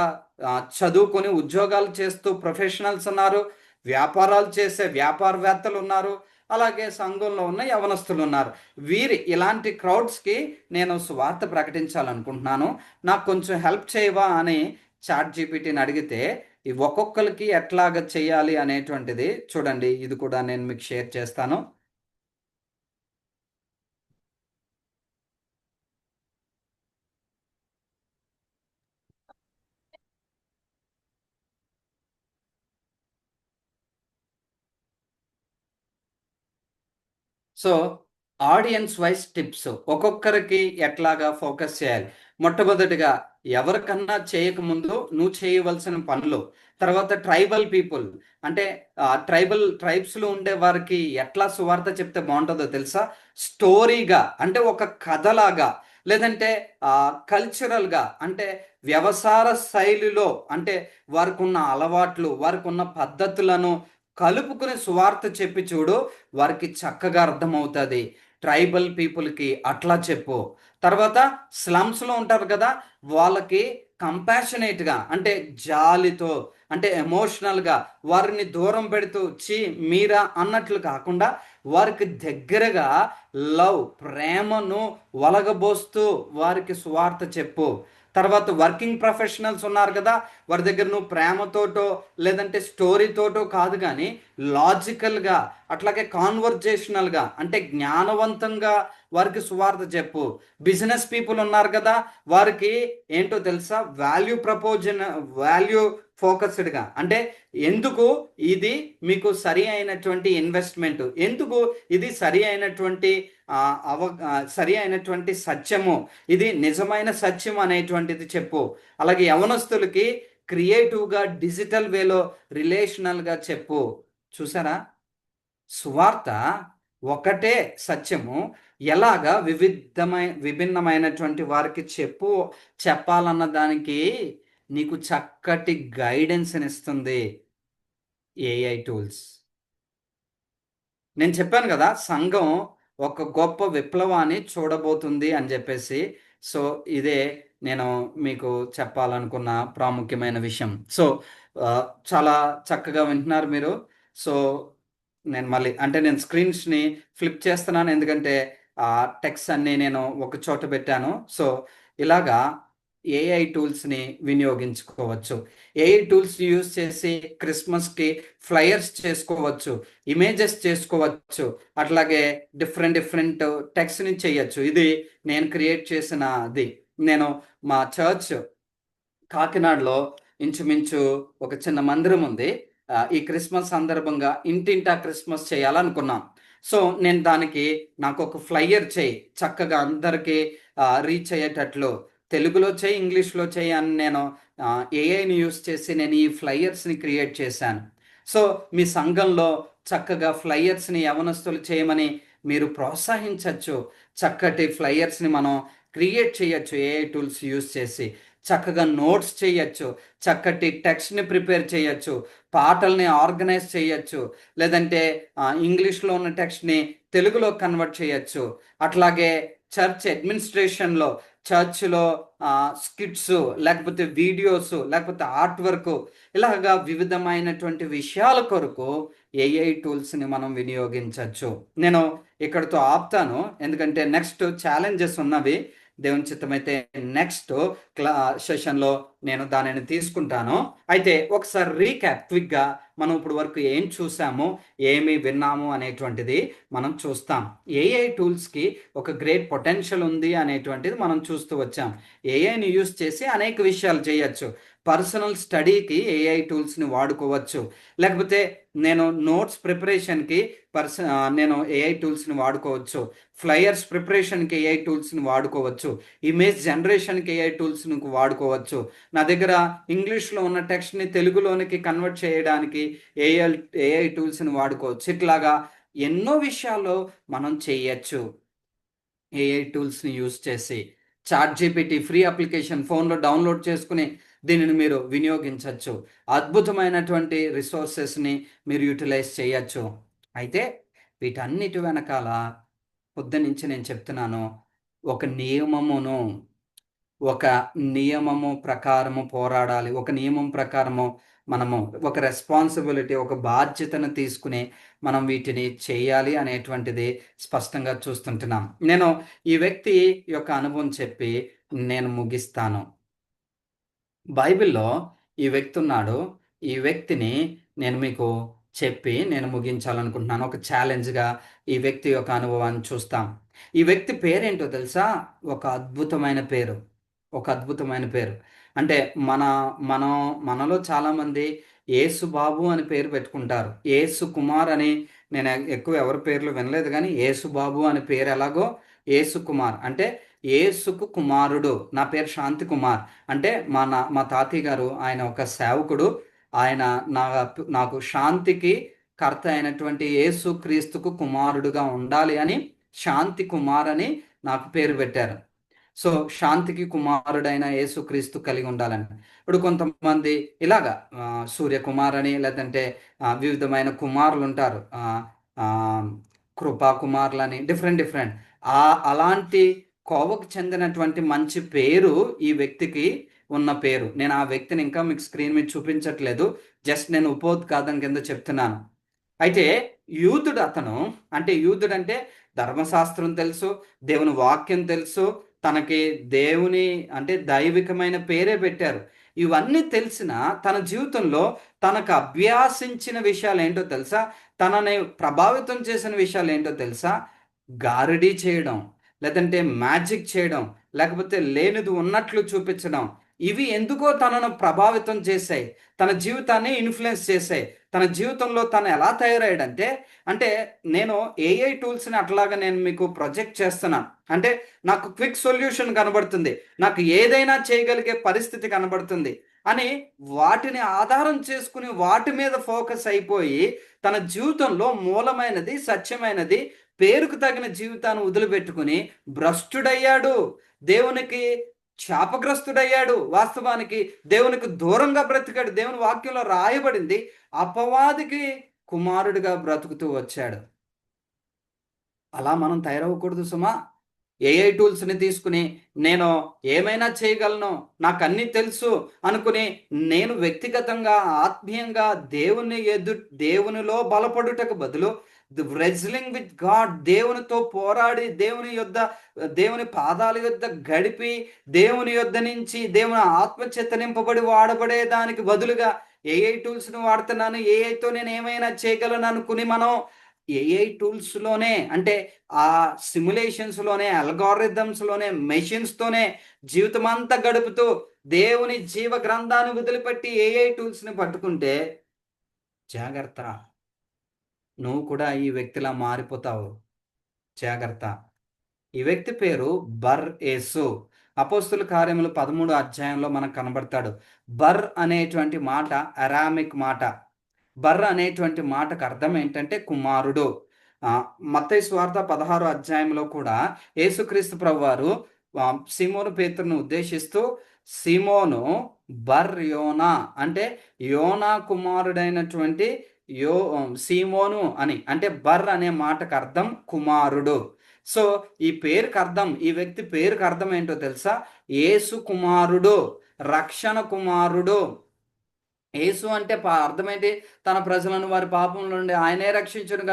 చదువుకొని ఉద్యోగాలు చేస్తూ ప్రొఫెషనల్స్ ఉన్నారు, వ్యాపారాలు చేసే వ్యాపారవేత్తలు ఉన్నారు, అలాగే సంఘంలో ఉన్న యవనస్తులు ఉన్నారు. ఇలాంటి క్రౌడ్స్కి నేను సువార్త ప్రకటించాలనుకుంటున్నాను, నాకు కొంచెం హెల్ప్ చేయవా అని చాట్ జీపీటీని అడిగితే ఈ ఒక్కొక్కరికి ఎట్లాగ చేయాలి అనేటువంటిది చూడండి, ఇది కూడా నేను మీకు షేర్ చేస్తాను. సో ఆడియన్స్ వైజ్ టిప్స్ ఒక్కొక్కరికి ఎట్లాగా ఫోకస్ చేయాలి. మొట్టమొదటిగా ఎవరికన్నా చేయకముందు నువ్వు చేయవలసిన పనులు. తర్వాత ట్రైబల్ పీపుల్ అంటే ట్రైబ్స్లో ఉండే వారికి ఎట్లా సువార్త చెప్తే బాగుంటుందో తెలుసా? స్టోరీగా అంటే ఒక కథలాగా, లేదంటే కల్చరల్గా అంటే వ్యవసాయ శైలిలో, అంటే వారికి ఉన్న అలవాట్లు వారికి ఉన్న పద్ధతులను కలుపుకుని సువార్త చెప్పి చూడు, వారికి చక్కగా అర్థమవుతుంది. ట్రైబల్ పీపుల్కి అట్లా చెప్పు. తర్వాత స్లమ్స్లో ఉంటారు కదా, వాళ్ళకి కంపాషనేట్గా అంటే జాలితో అంటే ఎమోషనల్గా వారిని దూరం పెడుతూ మీరా అన్నట్లు కాకుండా వారికి దగ్గరగా ప్రేమను వలగబోస్తూ వారికి సువార్త చెప్పు. తర్వాత వర్కింగ్ ప్రొఫెషనల్స్ ఉన్నారు కదా, వారి దగ్గర నువ్వు ప్రేమతోటో లేదంటే స్టోరీతోటో కాదు, కానీ లాజికల్గా అట్లాగే కాన్వర్జేషనల్గా అంటే జ్ఞానవంతంగా వారికి సువార్త చెప్పు. బిజినెస్ పీపుల్ ఉన్నారు కదా, వారికి ఏంటో తెలుసా? వాల్యూ ఫోకస్డ్గా అంటే ఎందుకు ఇది మీకు సరి అయినటువంటి ఇన్వెస్ట్మెంట్, ఎందుకు ఇది సరి అయినటువంటి సరి అయినటువంటి సత్యము, ఇది నిజమైన సత్యం అనేటువంటిది చెప్పు. అలాగే యవనస్తులకి క్రియేటివ్గా డిజిటల్ వేలో రిలేషనల్గా చెప్పు. చూసారా, సువార్త ఒకటే సత్యము ఎలాగా విభిన్నమైనటువంటి వారికి చెప్పాలన్న దానికి నీకు చక్కటి గైడెన్స్ ఇస్తుంది ఏఐ టూల్స్. నేను చెప్పాను కదా, సంఘం ఒక గొప్ప విప్లవాన్ని చూడబోతుంది అని చెప్పేసి. సో ఇదే నేను మీకు చెప్పాలనుకున్న ప్రాముఖ్యమైన విషయం. సో చాలా చక్కగా వింటున్నారు మీరు. సో నేను స్క్రీన్స్ని ఫ్లిప్ చేస్తున్నాను, ఎందుకంటే టెక్స్ట్ అన్ని నేను ఒక చోట పెట్టాను. సో ఇలాగా ఏఐ టూల్స్ని వినియోగించుకోవచ్చు. ఏఐ టూల్స్ యూజ్ చేసి క్రిస్మస్కి ఫ్లయర్స్ చేసుకోవచ్చు, ఇమేజెస్ చేసుకోవచ్చు, అట్లాగే డిఫరెంట్ టెక్స్ట్ని చేయొచ్చు. ఇది నేను క్రియేట్ చేసినది. నేను మా చర్చ్ కాకినాడలో ఇంచుమించు ఒక చిన్న మందిరం ఉంది. ఈ క్రిస్మస్ సందర్భంగా ఇంటింటా క్రిస్మస్ చేయాలనుకున్నాం. సో నేను దానికి నాకు ఒక ఫ్లైయర్ చేయి, చక్కగా అందరికీ రీచ్ అయ్యేటట్లు తెలుగులో చేయి, ఇంగ్లీష్లో చేయి అని నేను ఏఐని యూస్ చేసి నేను ఈ ఫ్లైయర్స్ని క్రియేట్ చేశాను. సో మీ సంఘంలో చక్కగా ఫ్లైయర్స్ని యవనస్తులు చేయమని మీరు ప్రోత్సహించవచ్చు. చక్కటి ఫ్లైయర్స్ని మనం క్రియేట్ చేయొచ్చు ఏఐ టూల్స్ యూస్ చేసి. చక్కగా నోట్స్ చేయొచ్చు, చక్కటి టెక్స్ట్ని ప్రిపేర్ చేయొచ్చు, పాటల్ని ఆర్గనైజ్ చేయొచ్చు, లేదంటే ఇంగ్లీష్లో ఉన్న టెక్స్ట్ని తెలుగులో కన్వర్ట్ చేయొచ్చు. అట్లాగే చర్చ్ అడ్మినిస్ట్రేషన్లో చర్చ్లో స్కిట్స్, లేకపోతే వీడియోస్, లేకపోతే ఆర్ట్ వర్క్, ఇలాగా వివిధమైనటువంటి విషయాల కొరకు ఏఐ టూల్స్ని మనం వినియోగించవచ్చు. నేను ఇక్కడితో ఆపుతాను, ఎందుకంటే నెక్స్ట్ ఛాలెంజెస్ ఉన్నవి. దేవుని చిత్తమైతే నెక్స్ట్ సెషన్లో నేను దానిని తీసుకుంటాను. అయితే ఒకసారి రీక్యాప్ క్విక్గా మనం ఇప్పుడు వరకు ఏం చూసాము, ఏమి విన్నాము అనేటువంటిది మనం చూస్తాం. ఏఐ టూల్స్కి ఒక గ్రేట్ పొటెన్షియల్ ఉంది అనేటువంటిది మనం చూస్తూ వచ్చాం. ఏఐని యూస్ చేసి అనేక విషయాలు చేయొచ్చు. పర్సనల్ స్టడీకి ఏఐ టూల్స్ని వాడుకోవచ్చు, లేకపోతే నేను నోట్స్ ప్రిపరేషన్కి నేను ఏఐ టూల్స్ని వాడుకోవచ్చు, ఫ్లయర్స్ ప్రిపరేషన్కి ఏఐ టూల్స్ని వాడుకోవచ్చు, ఇమేజ్ జనరేషన్కి ఏఐ టూల్స్ని వాడుకోవచ్చు, నా దగ్గర ఇంగ్లీష్లో ఉన్న టెక్స్ట్ని తెలుగులోనికి కన్వర్ట్ చేయడానికి ఏఐ టూల్స్ని వాడుకోవచ్చు. ఇట్లాగా ఎన్నో విషయాల్లో మనం చేయొచ్చు ఏఐ టూల్స్ని యూస్ చేసి. చాట్ జీపీటీ ఫ్రీ అప్లికేషన్ ఫోన్లో డౌన్లోడ్ చేసుకుని దీనిని మీరు వినియోగించవచ్చు. అద్భుతమైనటువంటి రిసోర్సెస్ని మీరు యూటిలైజ్ చేయొచ్చు. అయితే వీటన్నిటి వెనకాల పొద్దునుంచి నేను చెప్తున్నాను, ఒక నియమము ప్రకారము పోరాడాలి, ఒక నియమం ప్రకారము మనము ఒక రెస్పాన్సిబిలిటీ, ఒక బాధ్యతను తీసుకుని మనం వీటిని చేయాలి అనేటువంటిది స్పష్టంగా చూస్తుంటున్నాం. నేను ఈ వ్యక్తి యొక్క అనుభవం చెప్పి నేను ముగిస్తాను. బైబిల్‌లో ఈ వ్యక్తి ఉన్నాడు. ఈ వ్యక్తిని నేను మీకు చెప్పి నేను ముగించాలనుకుంటున్నాను. ఒక ఛాలెంజ్‌గా ఈ వ్యక్తి యొక్క అనుభవాన్ని చూస్తాం. ఈ వ్యక్తి పేరేంటో తెలుసా? ఒక అద్భుతమైన పేరు. ఒక అద్భుతమైన పేరు. అంటే మన మనం మనలో చాలామంది యేసు బాబు అని పేరు పెట్టుకుంటారు. యేసు కుమార్ అని నేను ఎక్కువ ఎవరి పేర్లు వినలేదు గానీ, యేసు బాబు అని పేరు ఎలాగో యేసు కుమార్ అంటే యేసుకు కుమారుడు. నా పేరు శాంతి కుమార్. అంటే మా తాతయ్య గారు ఆయన ఒక సేవకుడు. ఆయన నాకు శాంతికి కర్త అయినటువంటి యేసు క్రీస్తుకు కుమారుడుగా ఉండాలి అని శాంతి కుమార్ అని నాకు పేరు పెట్టారు. సో శాంతికి కుమారుడైన యేసుక్రీస్తు కలిగి ఉండాలని. ఇప్పుడు కొంతమంది ఇలాగా సూర్యకుమార్ అని, లేదంటే వివిధమైన కుమారులు ఉంటారు. కృపా కుమార్లని, డిఫరెంట్ డిఫరెంట్ అలాంటి కోవకు చెందినటువంటి మంచి పేరు ఈ వ్యక్తికి ఉన్న పేరు. నేను ఆ వ్యక్తిని ఇంకా మీకు స్క్రీన్ మీద చూపించట్లేదు, జస్ట్ నేను ఉపోద్ఘాతం కింద చెప్తున్నాను. అయితే యూదుడు అతను. అంటే యూదుడు అంటే ధర్మశాస్త్రం తెలుసు, దేవుని వాక్యం తెలుసు, తనకి దేవుని అంటే దైవికమైన పేరే పెట్టారు. ఇవన్నీ తెలిసిన తన జీవితంలో తనకు అభ్యాసించిన విషయాలు ఏంటో తెలుసా? తనని ప్రభావితం చేసిన విషయాలు ఏంటో తెలుసా? గారడీ చేయడం, లేదంటే మ్యాజిక్ చేయడం, లేకపోతే లేనిది ఉన్నట్లు చూపించడం. ఇవి ఎందుకో తనను ప్రభావితం చేశాయి, తన జీవితాన్ని ఇన్ఫ్లుయెన్స్ చేశాయి. తన జీవితంలో తను ఎలా తయారయ్యాడంటే, అంటే నేను ఏఐ టూల్స్ని అట్లాగా నేను మీకు ప్రొజెక్ట్ చేస్తున్నాను. అంటే నాకు క్విక్ సొల్యూషన్ కనబడుతుంది, నాకు ఏదైనా చేయగలిగే పరిస్థితి కనబడుతుంది అని వాటిని ఆధారం చేసుకుని వాటి మీద ఫోకస్ అయిపోయి తన జీవితంలో మూలమైనది, సత్యమైనది, పేరుకు తగిన జీవితాన్ని వదిలిపెట్టుకుని భ్రష్టుడయ్యాడు. దేవునికి శాపగ్రస్తుడయ్యాడు. వాస్తవానికి దేవునికి దూరంగా బ్రతికాడు. దేవుని వాక్యంలో రాయబడింది, అపవాదికి కుమారుడిగా బ్రతుకుతూ వచ్చాడు. అలా మనం తయారవ్వకూడదు సుమా. ఏఐ టూల్స్ని తీసుకుని నేను ఏమైనా చేయగలను, నాకు అన్నీ తెలుసు అనుకుని నేను వ్యక్తిగతంగా ఆత్మీయంగా దేవునిలో బలపడుటకు బదులు రెజ్లింగ్ విత్ గాడ్, దేవునితో పోరాడి దేవుని పాదాల యొద్ద గడిపి దేవుని యొద్ద నుంచి దేవుని ఆత్మచేత నింపబడి వాడబడే దానికి బదులుగా ఏఐ టూల్స్ను వాడుతున్నాను, ఏఐతో నేను ఏమైనా చేయగలను అనుకుని మనం ఏఐ టూల్స్లోనే, అంటే ఆ సిమ్యులేషన్స్లోనే, అల్గారిథమ్స్లోనే, మెషిన్స్తోనే జీవితం అంతా గడుపుతూ దేవుని జీవ గ్రంథాన్ని వదిలిపెట్టి ఏఐ టూల్స్ని పట్టుకుంటే జాగ్రత్త, నువ్వు కూడా ఈ వ్యక్తిలా మారిపోతావు. జాగ్రత్త. ఈ వ్యక్తి పేరు బర్ యేసు. అపోస్తుల కార్యములు 13 అధ్యాయంలో మనకు కనబడతాడు. బర్ అనేటువంటి మాట అరామిక్ మాట. బర్ అనేటువంటి మాటకు అర్థం ఏంటంటే కుమారుడు. మత్తయి సువార్త 16 అధ్యాయంలో కూడా యేసుక్రీస్తు ప్రభువారు సీమోను పేతురును ఉద్దేశిస్తూ, సీమోను బర్ యోనా అంటే యోనా కుమారుడైనటువంటి సీమోను అని, అంటే బర్ అనే మాటకు అర్థం కుమారుడు. సో ఈ పేరుకి అర్థం, ఈ వ్యక్తి పేరుకి అర్థం ఏంటో తెలుసా? యేసు కుమారుడు, రక్షణ కుమారుడు. యేసు అంటే అర్థమైంది, తన ప్రజలను వారి పాపం నుండి ఆయనే రక్షించును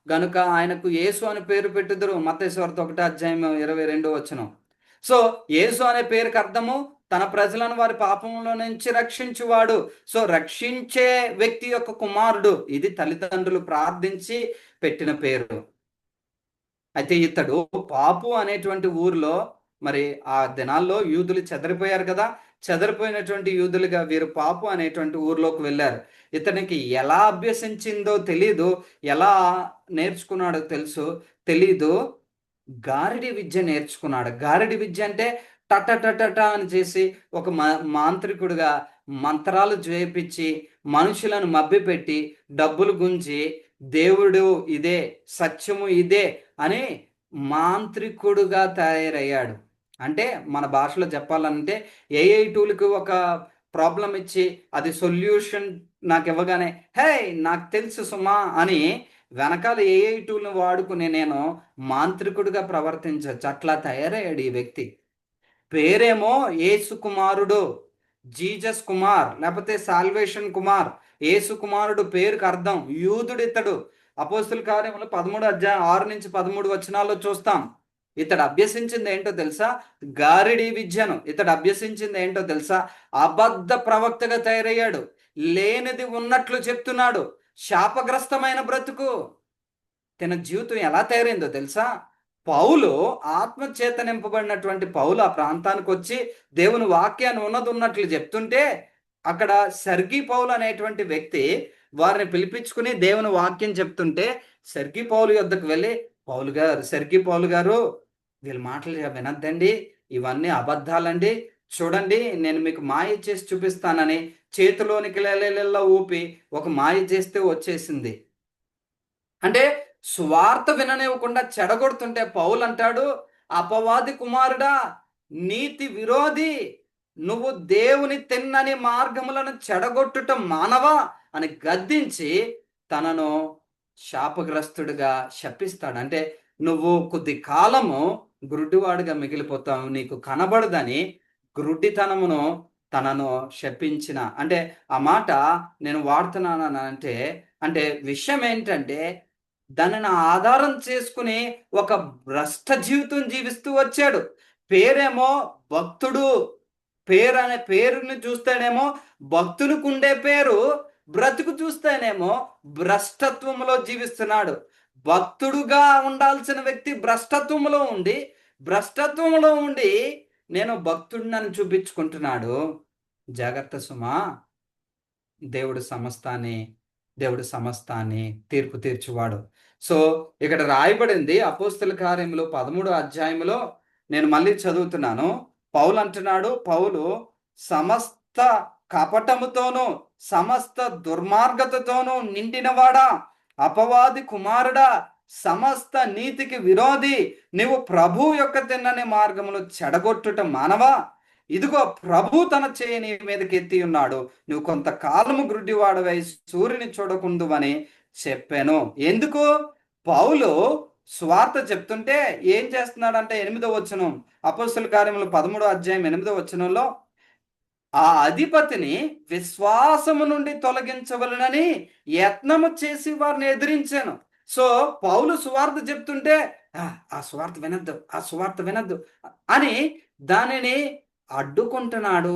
గనుక ఆయనకు యేసు అని పేరు పెట్టుదురు. మత్తయి సువార్త 1 అధ్యాయం 22వ వచనం. సో యేసు అనే పేరుకి అర్థము తన ప్రజలను వారి పాపంలో నుంచి రక్షించువాడు. సో రక్షించే వ్యక్తి యొక్క కుమారుడు. ఇది తల్లిదండ్రులు ప్రార్థించి పెట్టిన పేరు. అయితే ఇతడు పాపు అనేటువంటి ఊరిలో, మరి ఆ దినాల్లో యూదులు చెదరిపోయారు కదా, చెదరిపోయినటువంటి యూదులుగా వీరు పాపు అనేటువంటి ఊర్లోకి వెళ్ళారు. ఇతనికి ఎలా అభ్యసించిందో తెలీదు, ఎలా నేర్చుకున్నాడో తెలీదు. గారడి విద్య నేర్చుకున్నాడు. గారడి విద్య అంటే టట అని చేసి ఒక మాంత్రికుడిగా మంత్రాలు చేపించి మనుషులను మభ్యపెట్టి డబ్బులు గుంజి దేవుడు ఇదే, సత్యము ఇదే అని మాంత్రికుడుగా తయారయ్యాడు. అంటే మన భాషలో చెప్పాలంటే ఏఐ టూల్కి ఒక ప్రాబ్లం ఇచ్చి అది సొల్యూషన్ నాకు ఇవ్వగానే హే నాకు తెలుసు సుమా అని వెనకాల ఏఐ టూల్ని వాడుకుని నేను మాంత్రికుడిగా ప్రవర్తించవచ్చు. అట్లా తయారయ్యాడు ఈ వ్యక్తి. పేరేమో యేసు కుమారుడు, జీజస్ కుమార్ లేకపోతే సాల్వేషన్ కుమార్, యేసు కుమారుడు పేరుకు అర్థం యూదుడు ఇతడు. అపోస్తుల కార్యములు 13 అధ్యాయం 6 నుంచి 13 వచనాల్లో చూస్తాం. ఇతడు అభ్యసించింది ఏంటో తెలుసా? గారిడి విద్యను. ఇతడు అభ్యసించింది ఏంటో తెలుసా? అబద్ధ ప్రవక్తగా తయారయ్యాడు. లేనిది ఉన్నట్లు చెప్తున్నాడు. శాపగ్రస్తమైన బ్రతుకు. తన జీవితం ఎలా తయారైందో తెలుసా? పౌలు ఆత్మచేత నింపబడినటువంటి పౌలు ఆ ప్రాంతానికి వచ్చి దేవుని వాక్యాన్ని ఉన్నట్లు చెప్తుంటే అక్కడ సర్గి పౌలు అనేటువంటి వ్యక్తి వారిని పిలిపించుకుని దేవుని వాక్యం చెప్తుంటే సర్గి పౌలు యొద్దకు వెళ్ళి, సర్గి పౌలు గారు, వీళ్ళ మాటలు వినద్దండి, ఇవన్నీ అబద్ధాలండి, చూడండి నేను మీకు మాయ చేసి చూపిస్తానని చేతిలోనికి ఊపి ఒక మాయ చేస్తే వచ్చేసింది. అంటే సువార్త విననివ్వకుండా చెడగొడుతుంటే పౌలు అంటాడు, అపవాది కుమారుడా, నీతి విరోధి, నువ్వు దేవుని తిన్నని మార్గములను చెడగొట్టుట మానవా అని గద్దించి తనను శాపగ్రస్తుడిగా శపిస్తాడు. అంటే నువ్వు కొద్ది కాలము గురుడివాడుగా మిగిలిపోతావు, నీకు కనబడదని గురుడితనమును తనను శపించిన. అంటే ఆ మాట నేను వాడుతున్నాను అంటే విషయం ఏంటంటే దానిని ఆధారం చేసుకుని ఒక భ్రష్ట జీవితం జీవిస్తూ వచ్చాడు. పేరేమో భక్తుడు, అనే పేరుని చూస్తేనేమో భక్తునికి ఉండే పేరు, బ్రతుకు చూస్తేనేమో భ్రష్టత్వంలో జీవిస్తున్నాడు. భక్తుడుగా ఉండాల్సిన వ్యక్తి భ్రష్టత్వంలో ఉండి నేను భక్తుడిని చూపించుకుంటున్నాడు. జాగ్రత్త సుమా, దేవుడు సమస్తాన్ని తీర్పు తీర్చువాడు. సో ఇక్కడ రాయబడింది అపోస్తుల కార్యములు 13 అధ్యాయంలో, నేను మళ్ళీ చదువుతున్నాను. పౌలు అంటున్నాడు, పౌలు సమస్త కపటముతోనూ సమస్త దుర్మార్గతతోనూ నిండినవాడా, అపవాది కుమారుడా, సమస్త నీతికి విరోధి, నీవు ప్రభు యొక్క తిన్నని మార్గములు చెడగొట్టుట మానవా, ఇదిగో ప్రభు తన చేయి నీ మీదకి ఎత్తి ఉన్నాడు, నువ్వు కొంతకాలము గుడ్డివాడవై సూర్యుని చూడకుందు అని చెప్పాను. ఎందుకు? పౌలు స్వార్థ చెప్తుంటే ఏం చేస్తున్నాడంటే 8వ వచనం, అపోస్తుల కార్యములు 13వ అధ్యాయం 8వ వచనంలో, ఆ అధిపతిని విశ్వాసము నుండి తొలగించవలనని యత్నము చేసి వారిని ఎదిరించాను. సో పౌలు సువార్త చెప్తుంటే ఆ సువార్త వినద్దు అని దానిని అడ్డుకుంటున్నాడు.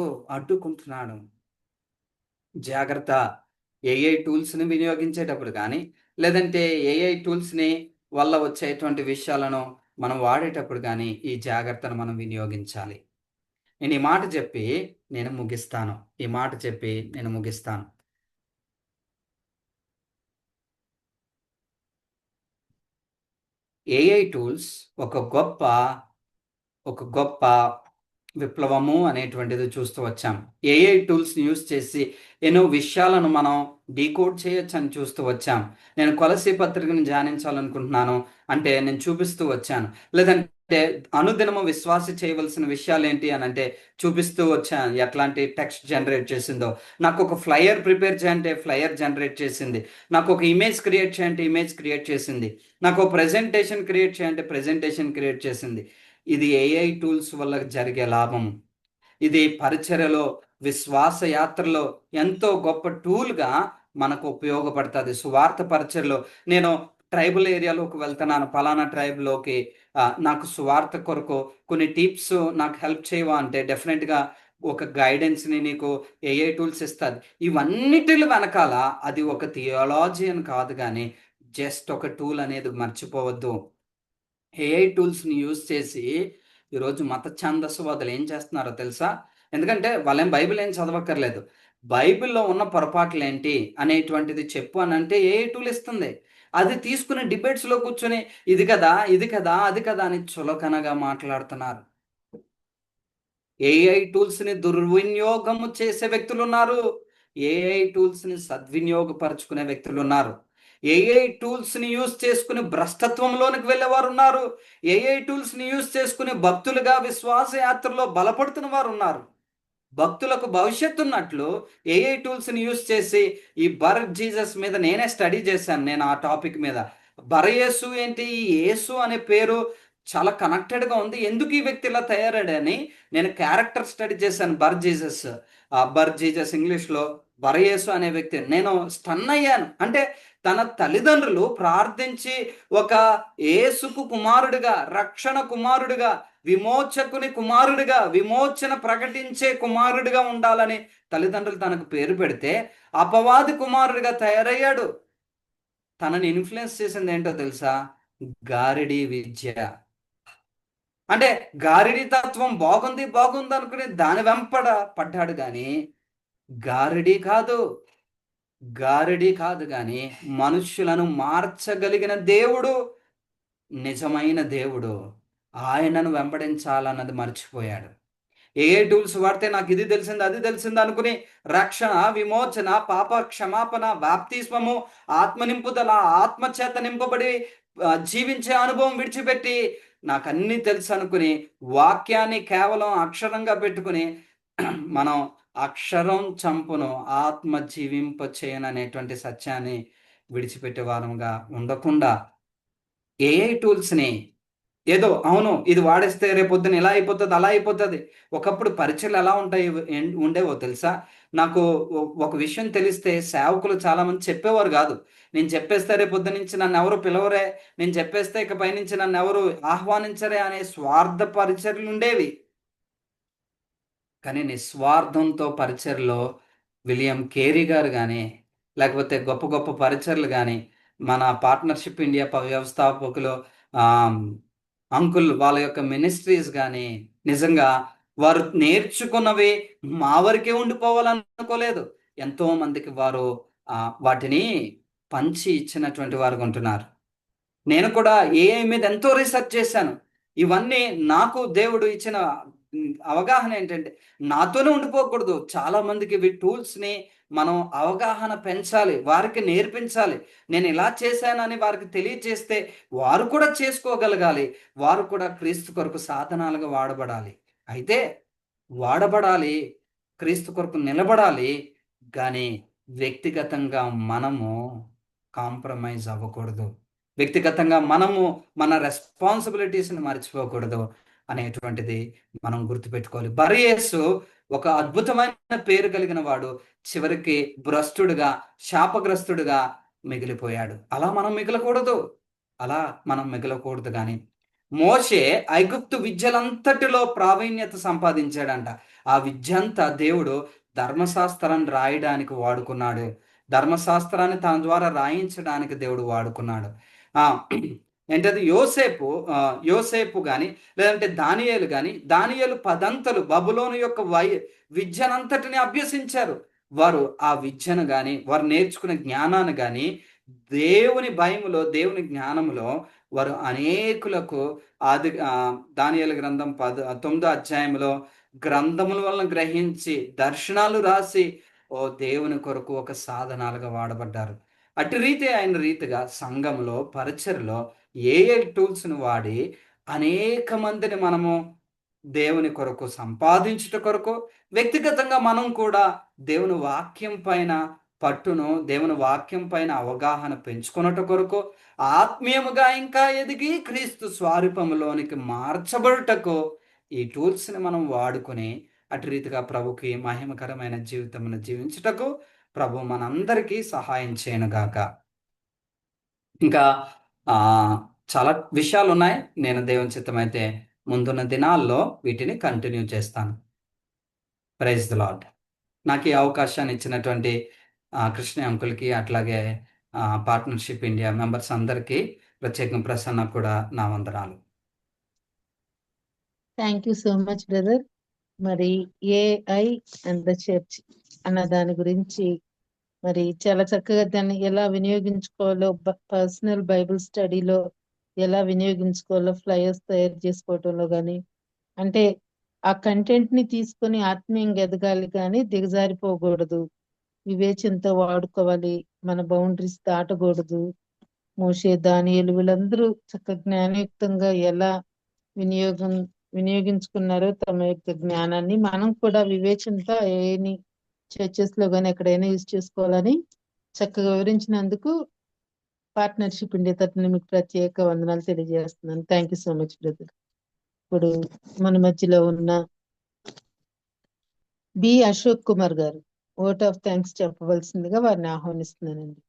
జాగ్రత్త. ఏఐ టూల్స్ని వినియోగించేటప్పుడు కానీ లేదంటే ఏఐ టూల్స్ని వల్ల వచ్చేటువంటి విషయాలను మనం వాడేటప్పుడు కానీ ఈ జాగ్రత్తను మనం వినియోగించాలి. నేను ఈ మాట చెప్పి నేను ముగిస్తాను. ఏఐ టూల్స్ ఒక గొప్ప విప్లవము అనేటువంటిది చూస్తూ వచ్చాం. ఏఐ టూల్స్ని యూజ్ చేసి ఎన్నో విషయాలను మనం డీకోడ్ చేయొచ్చు అని చూస్తూ వచ్చాం. నేను కొలసీ పత్రికను ధ్యానించాలనుకుంటున్నాను అంటే నేను చూపిస్తూ వచ్చాను. లేదంటే అనుదినము విశ్వాస చేయవలసిన విషయాలు ఏంటి అని అంటే చూపిస్తూ వచ్చాను. ఎట్లాంటి టెక్స్ట్ జనరేట్ చేసిందో, నాకు ఒక ఫ్లైయర్ ప్రిపేర్ చేయంటే ఫ్లైయర్ జనరేట్ చేసింది, నాకు ఒక ఇమేజ్ క్రియేట్ చేయంటే ఇమేజ్ క్రియేట్ చేసింది, నాకు ఒక ప్రెజెంటేషన్ క్రియేట్ చేయంటే ప్రెజెంటేషన్ క్రియేట్ చేసింది. ఇది ఏఐ టూల్స్ వల్ల జరిగే లాభం. ఇది పరిచర్యలో, విశ్వాస యాత్రలో ఎంతో గొప్ప టూల్గా మనకు ఉపయోగపడుతుంది. సువార్త పరిచర్యలో నేను ట్రైబల్ ఏరియాలోకి వెళ్తున్నాను, పలానా ట్రైబ్లోకి, నాకు సువార్త కొరకు కొన్ని టిప్స్ నాకు హెల్ప్ చేయవా అంటే డెఫినెట్గా ఒక గైడెన్స్ని నీకు ఏఐ టూల్స్ ఇస్తుంది. ఇవన్నిటి వెనకాల అది ఒక థియాలజీ అని కాదు, కానీ జస్ట్ ఒక టూల్ అనేది మర్చిపోవద్దు. ఏఐ టూల్స్ని యూజ్ చేసి ఈరోజు మత ఛాందస్వాదులు ఏం చేస్తున్నారో తెలుసా? ఎందుకంటే వాళ్ళేం బైబిల్ ఏం చదవక్కర్లేదు, బైబిల్లో ఉన్న పొరపాట్లు ఏంటి అనేటువంటిది చెప్పు అని అంటే ఏఐ టూల్ ఇస్తుంది. అది తీసుకుని డిబేట్స్లో కూర్చొని ఇది కదా అది కదా అని చులకనగా మాట్లాడుతున్నారు. ఏఐ టూల్స్ని దుర్వినియోగము చేసే వ్యక్తులు ఉన్నారు, ఏఐ టూల్స్ని సద్వినియోగపరుచుకునే వ్యక్తులు ఉన్నారు. ఏఐ టూల్స్ని యూజ్ చేసుకుని భ్రష్టత్వంలోనికి వెళ్ళేవారు ఉన్నారు. ఏఐ టూల్స్ని యూజ్ చేసుకుని భక్తులుగా విశ్వాస యాత్రలో బలపడుతున్న వారు ఉన్నారు. భక్తులకు భవిష్యత్తు ఉన్నట్లు ఏఐ టూల్స్ని యూజ్ చేసి ఈ జీసస్ మీద నేనే స్టడీ చేశాను. నేను ఆ టాపిక్ మీద యేసు ఏంటి, ఈ యేసు అనే పేరు చాలా కనెక్టెడ్గా ఉంది, ఎందుకు ఈ వ్యక్తి ఇలా తయారాడని నేను క్యారెక్టర్ స్టడీ చేశాను. జీసస్ బర్ జీసస్ ఇంగ్లీష్లో బరయేసు అనే వ్యక్తి. నేను స్టన్ అయ్యాను. అంటే తన తల్లిదండ్రులు ప్రార్థించి ఒక యేసుకు కుమారుడిగా, రక్షణ కుమారుడిగా, విమోచకుని కుమారుడిగా, విమోచన ప్రకటించే కుమారుడిగా ఉండాలని తల్లిదండ్రులు తనకు పేరు పెడితే అపవాది కుమారుడిగా తయారయ్యాడు. తనని ఇన్ఫ్లుయెన్స్ చేసింది ఏంటో తెలుసా? గారిడి విద్య. అంటే గారిడి తత్వం బాగుంది బాగుంది అనుకుని దాని వెంపడ పడ్డాడు కానీ గారిడి కాదు. గారిడి కాదు కానీ మనుష్యులను మార్చగలిగిన దేవుడు, నిజమైన దేవుడు, ఆయనను వెంబడించాలన్నది మర్చిపోయాడు. ఏ టూల్స్ వాడితే నాకు ఇది తెలిసింది అది తెలిసింది అనుకుని రక్షణ, విమోచన, పాప క్షమాపణ, బాప్తిస్మము, ఆత్మ నింపుదల, ఆత్మచేత నింపబడి జీవించే అనుభవం విడిచిపెట్టి నాకు అన్నీ తెలుసు అనుకుని వాక్యాన్ని కేవలం అక్షరంగా పెట్టుకుని మనం అక్షరం చంపును ఆత్మ జీవింప చేయను అనేటువంటి సత్యాన్ని విడిచిపెట్టే వారంగా ఉండకుండా ఏఐ టూల్స్ని ఏదో అవును ఇది వాడేస్తే రేపొద్దున ఇలా అయిపోతుంది అలా అయిపోతుంది. ఒకప్పుడు పరీక్షలు ఎలా ఉంటాయి ఉండేవో తెలుసా? నాకు ఒక విషయం తెలిస్తే సేవకులు చాలా మంది చెప్పేవారు కాదు. నేను చెప్పేస్తే రేపొద్దు నుంచి నన్ను ఎవరు పిలవరే, నేను చెప్పేస్తే ఇక పైనుంచి నన్ను ఎవరు ఆహ్వానించరే అనే స్వార్థ పరిచర్లు ఉండేవి. కానీ నిస్వార్థంతో పరిచర్లో విలియం కేరీ గారు కానీ, లేకపోతే గొప్ప గొప్ప పరిచర్లు కానీ, మన పార్ట్నర్షిప్ ఇండియా వ్యవస్థాపకులు అంకుల్ వాళ్ళ యొక్క మినిస్ట్రీస్ కానీ నిజంగా వారు నేర్చుకున్నవి మా వరకే ఉండిపోవాలనుకోలేదు. ఎంతో మందికి వారు వాటిని పంచి ఇచ్చినటువంటి వారు ఉంటున్నారు. నేను కూడా ఏఐ మీద ఎంతో రీసెర్చ్ చేశాను. ఇవన్నీ నాకు దేవుడు ఇచ్చిన అవగాహన ఏంటంటే నాతోనే ఉండిపోకూడదు. చాలా మందికి ఇవి టూల్స్ని మనం అవగాహన పెంచాలి, వారికి నేర్పించాలి. నేను ఇలా చేశానని వారికి తెలియచేస్తే వారు కూడా చేసుకోగలగాలి. వారు కూడా క్రీస్తు కొరకు సాధనాలుగా వాడబడాలి. అయితే వాడబడాలి, క్రీస్తు కొరకు నిలబడాలి. కానీ వ్యక్తిగతంగా మనము కాంప్రమైజ్ అవ్వకూడదు. వ్యక్తిగతంగా మనము మన రెస్పాన్సిబిలిటీస్ని మర్చిపోకూడదు అనేటువంటిది మనం గుర్తుపెట్టుకోవాలి. బరయేసు ఒక అద్భుతమైన పేరు కలిగిన వాడు చివరికి భ్రష్టుడుగా, శాపగ్రస్తుడుగా మిగిలిపోయాడు. అలా మనం మిగలకూడదు కానీ మోషే ఐగుప్తు విద్యలంతటిలో ప్రావీణ్యత సంపాదించాడంట. ఆ విద్య అంతా దేవుడు ధర్మశాస్త్రాన్ని రాయడానికి వాడుకున్నాడు. ధర్మశాస్త్రాన్ని తన ద్వారా రాయించడానికి దేవుడు వాడుకున్నాడు. ఏంటది యోసేపు కానీ లేదంటే దానియేలు కానీ, దానియేలు 10 అంతలు బబులోను యొక్క విద్యనంతటిని అభ్యసించారు. వారు ఆ విద్యను కానీ వారు నేర్చుకున్న జ్ఞానాన్ని కానీ దేవుని భయములో, దేవుని జ్ఞానములో వారు అనేకులకు దానియేలు గ్రంథం 9వ అధ్యాయంలో గ్రంథముల వలన గ్రహించి దర్శనాలు రాసి దేవుని కొరకు ఒక సాధనాలుగా వాడబడ్డారు. అటు రీతిగా సంఘంలో పరిచర్లో ఏఐ టూల్స్ను వాడి అనేక మందిని మనము దేవుని కొరకు సంపాదించుట కొరకు, వ్యక్తిగతంగా మనం కూడా దేవుని వాక్యం పైన పట్టును, దేవుని వాక్యం పైన అవగాహన పెంచుకున్నట కొరకు, ఆత్మీయముగా ఇంకా ఎదిగి క్రీస్తు స్వరూపములోనికి మార్చబడుటకు ఈ టూల్స్ని మనం వాడుకొని అటు రీతిగా ప్రభుకి మహిమకరమైన జీవితమును జీవించుటకు ప్రభు మనందరికీ సహాయం చేయనుగాక. ఇంకా చాలా విషయాలు ఉన్నాయి. నేను దేవుని చిత్తమైతే ముందున్న దినాల్లో వీటిని కంటిన్యూ చేస్తాను. Praise the lord. నాకు ఈ అవకాశాన్ని ఇచ్చినటువంటి కృష్ణ అంకుల్కి, అట్లాగే పార్ట్నర్షిప్ ఇండియా మెంబర్స్ అందరికీ, ప్రత్యేకం ప్రసన్న కూడా నా వందనాలు. Thank you so much brother. మరి ఏఐ అండ్ ద చర్చ్ అన్న దాని గురించి మరి చాలా చక్కగా దాన్ని ఎలా వినియోగించుకోవాలో, పర్సనల్ బైబిల్ స్టడీలో ఎలా వినియోగించుకోవాలో, ఫ్లయర్స్ తయారు చేసుకోవటంలో కానీ, అంటే ఆ కంటెంట్ ని తీసుకొని ఆత్మీయంగా ఎదగాలి కానీ దిగజారిపోకూడదు, వివేచనతో వాడుకోవాలి, మన బౌండరీస్ దాటకూడదు. మోషే, దానియేలు వీళ్ళందరూ చక్కగా జ్ఞానయుక్తంగా ఎలా వినియోగించుకున్నారో తమ యొక్క జ్ఞానాన్ని మనం కూడా వివేచనతో ఏని చర్చెస్ లో కానీ ఎక్కడైనా యూజ్ చేసుకోవాలని చక్కగా వివరించినందుకు పార్ట్నర్షిప్ ఇండియా తరఫున మీకు ప్రత్యేక వందనాలు తెలియజేస్తున్నాను. Thank you so much brother. ఇప్పుడు మన మధ్యలో ఉన్న బి అశోక్ కుమార్ గారు ఓట్ ఆఫ్ థ్యాంక్స్ చెప్పవలసిందిగా వారిని ఆహ్వానిస్తున్నానండి.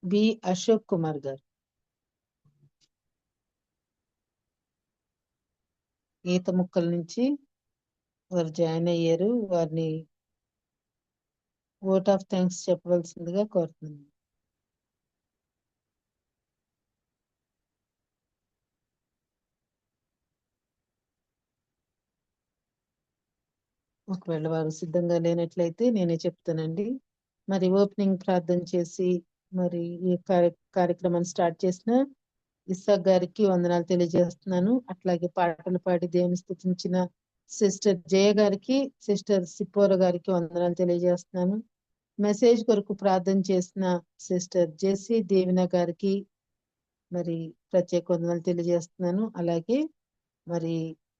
బి అశోక్ కుమార్ గారు ఈత ముక్కల నుంచి వారు జాయిన్ అయ్యారు. వారిని ఓట్ ఆఫ్ థ్యాంక్స్ చెప్పవలసిందిగా కోరుతున్నాను. ఒకవేళ వారు సిద్ధంగా లేనట్లయితే నేనే చెప్తానండి. మరి ఓపెనింగ్ ప్రార్థన చేసి మరి ఈ కార్యక్రమాన్ని స్టార్ట్ చేసిన ఇస్సాక్ గారికి వందనాలు తెలియజేస్తున్నాను. అట్లాగే పాటలు పాడి దేవుని స్తుతించిన సిస్టర్ జయ గారికి, సిస్టర్ సిపోర గారికి వందనాలు తెలియజేస్తున్నాను. మెసేజ్ కొరకు ప్రార్థన చేసిన సిస్టర్ జెసి దేవిన గారికి మరి ప్రత్యేక వందనాలు తెలియజేస్తున్నాను. అలాగే మరి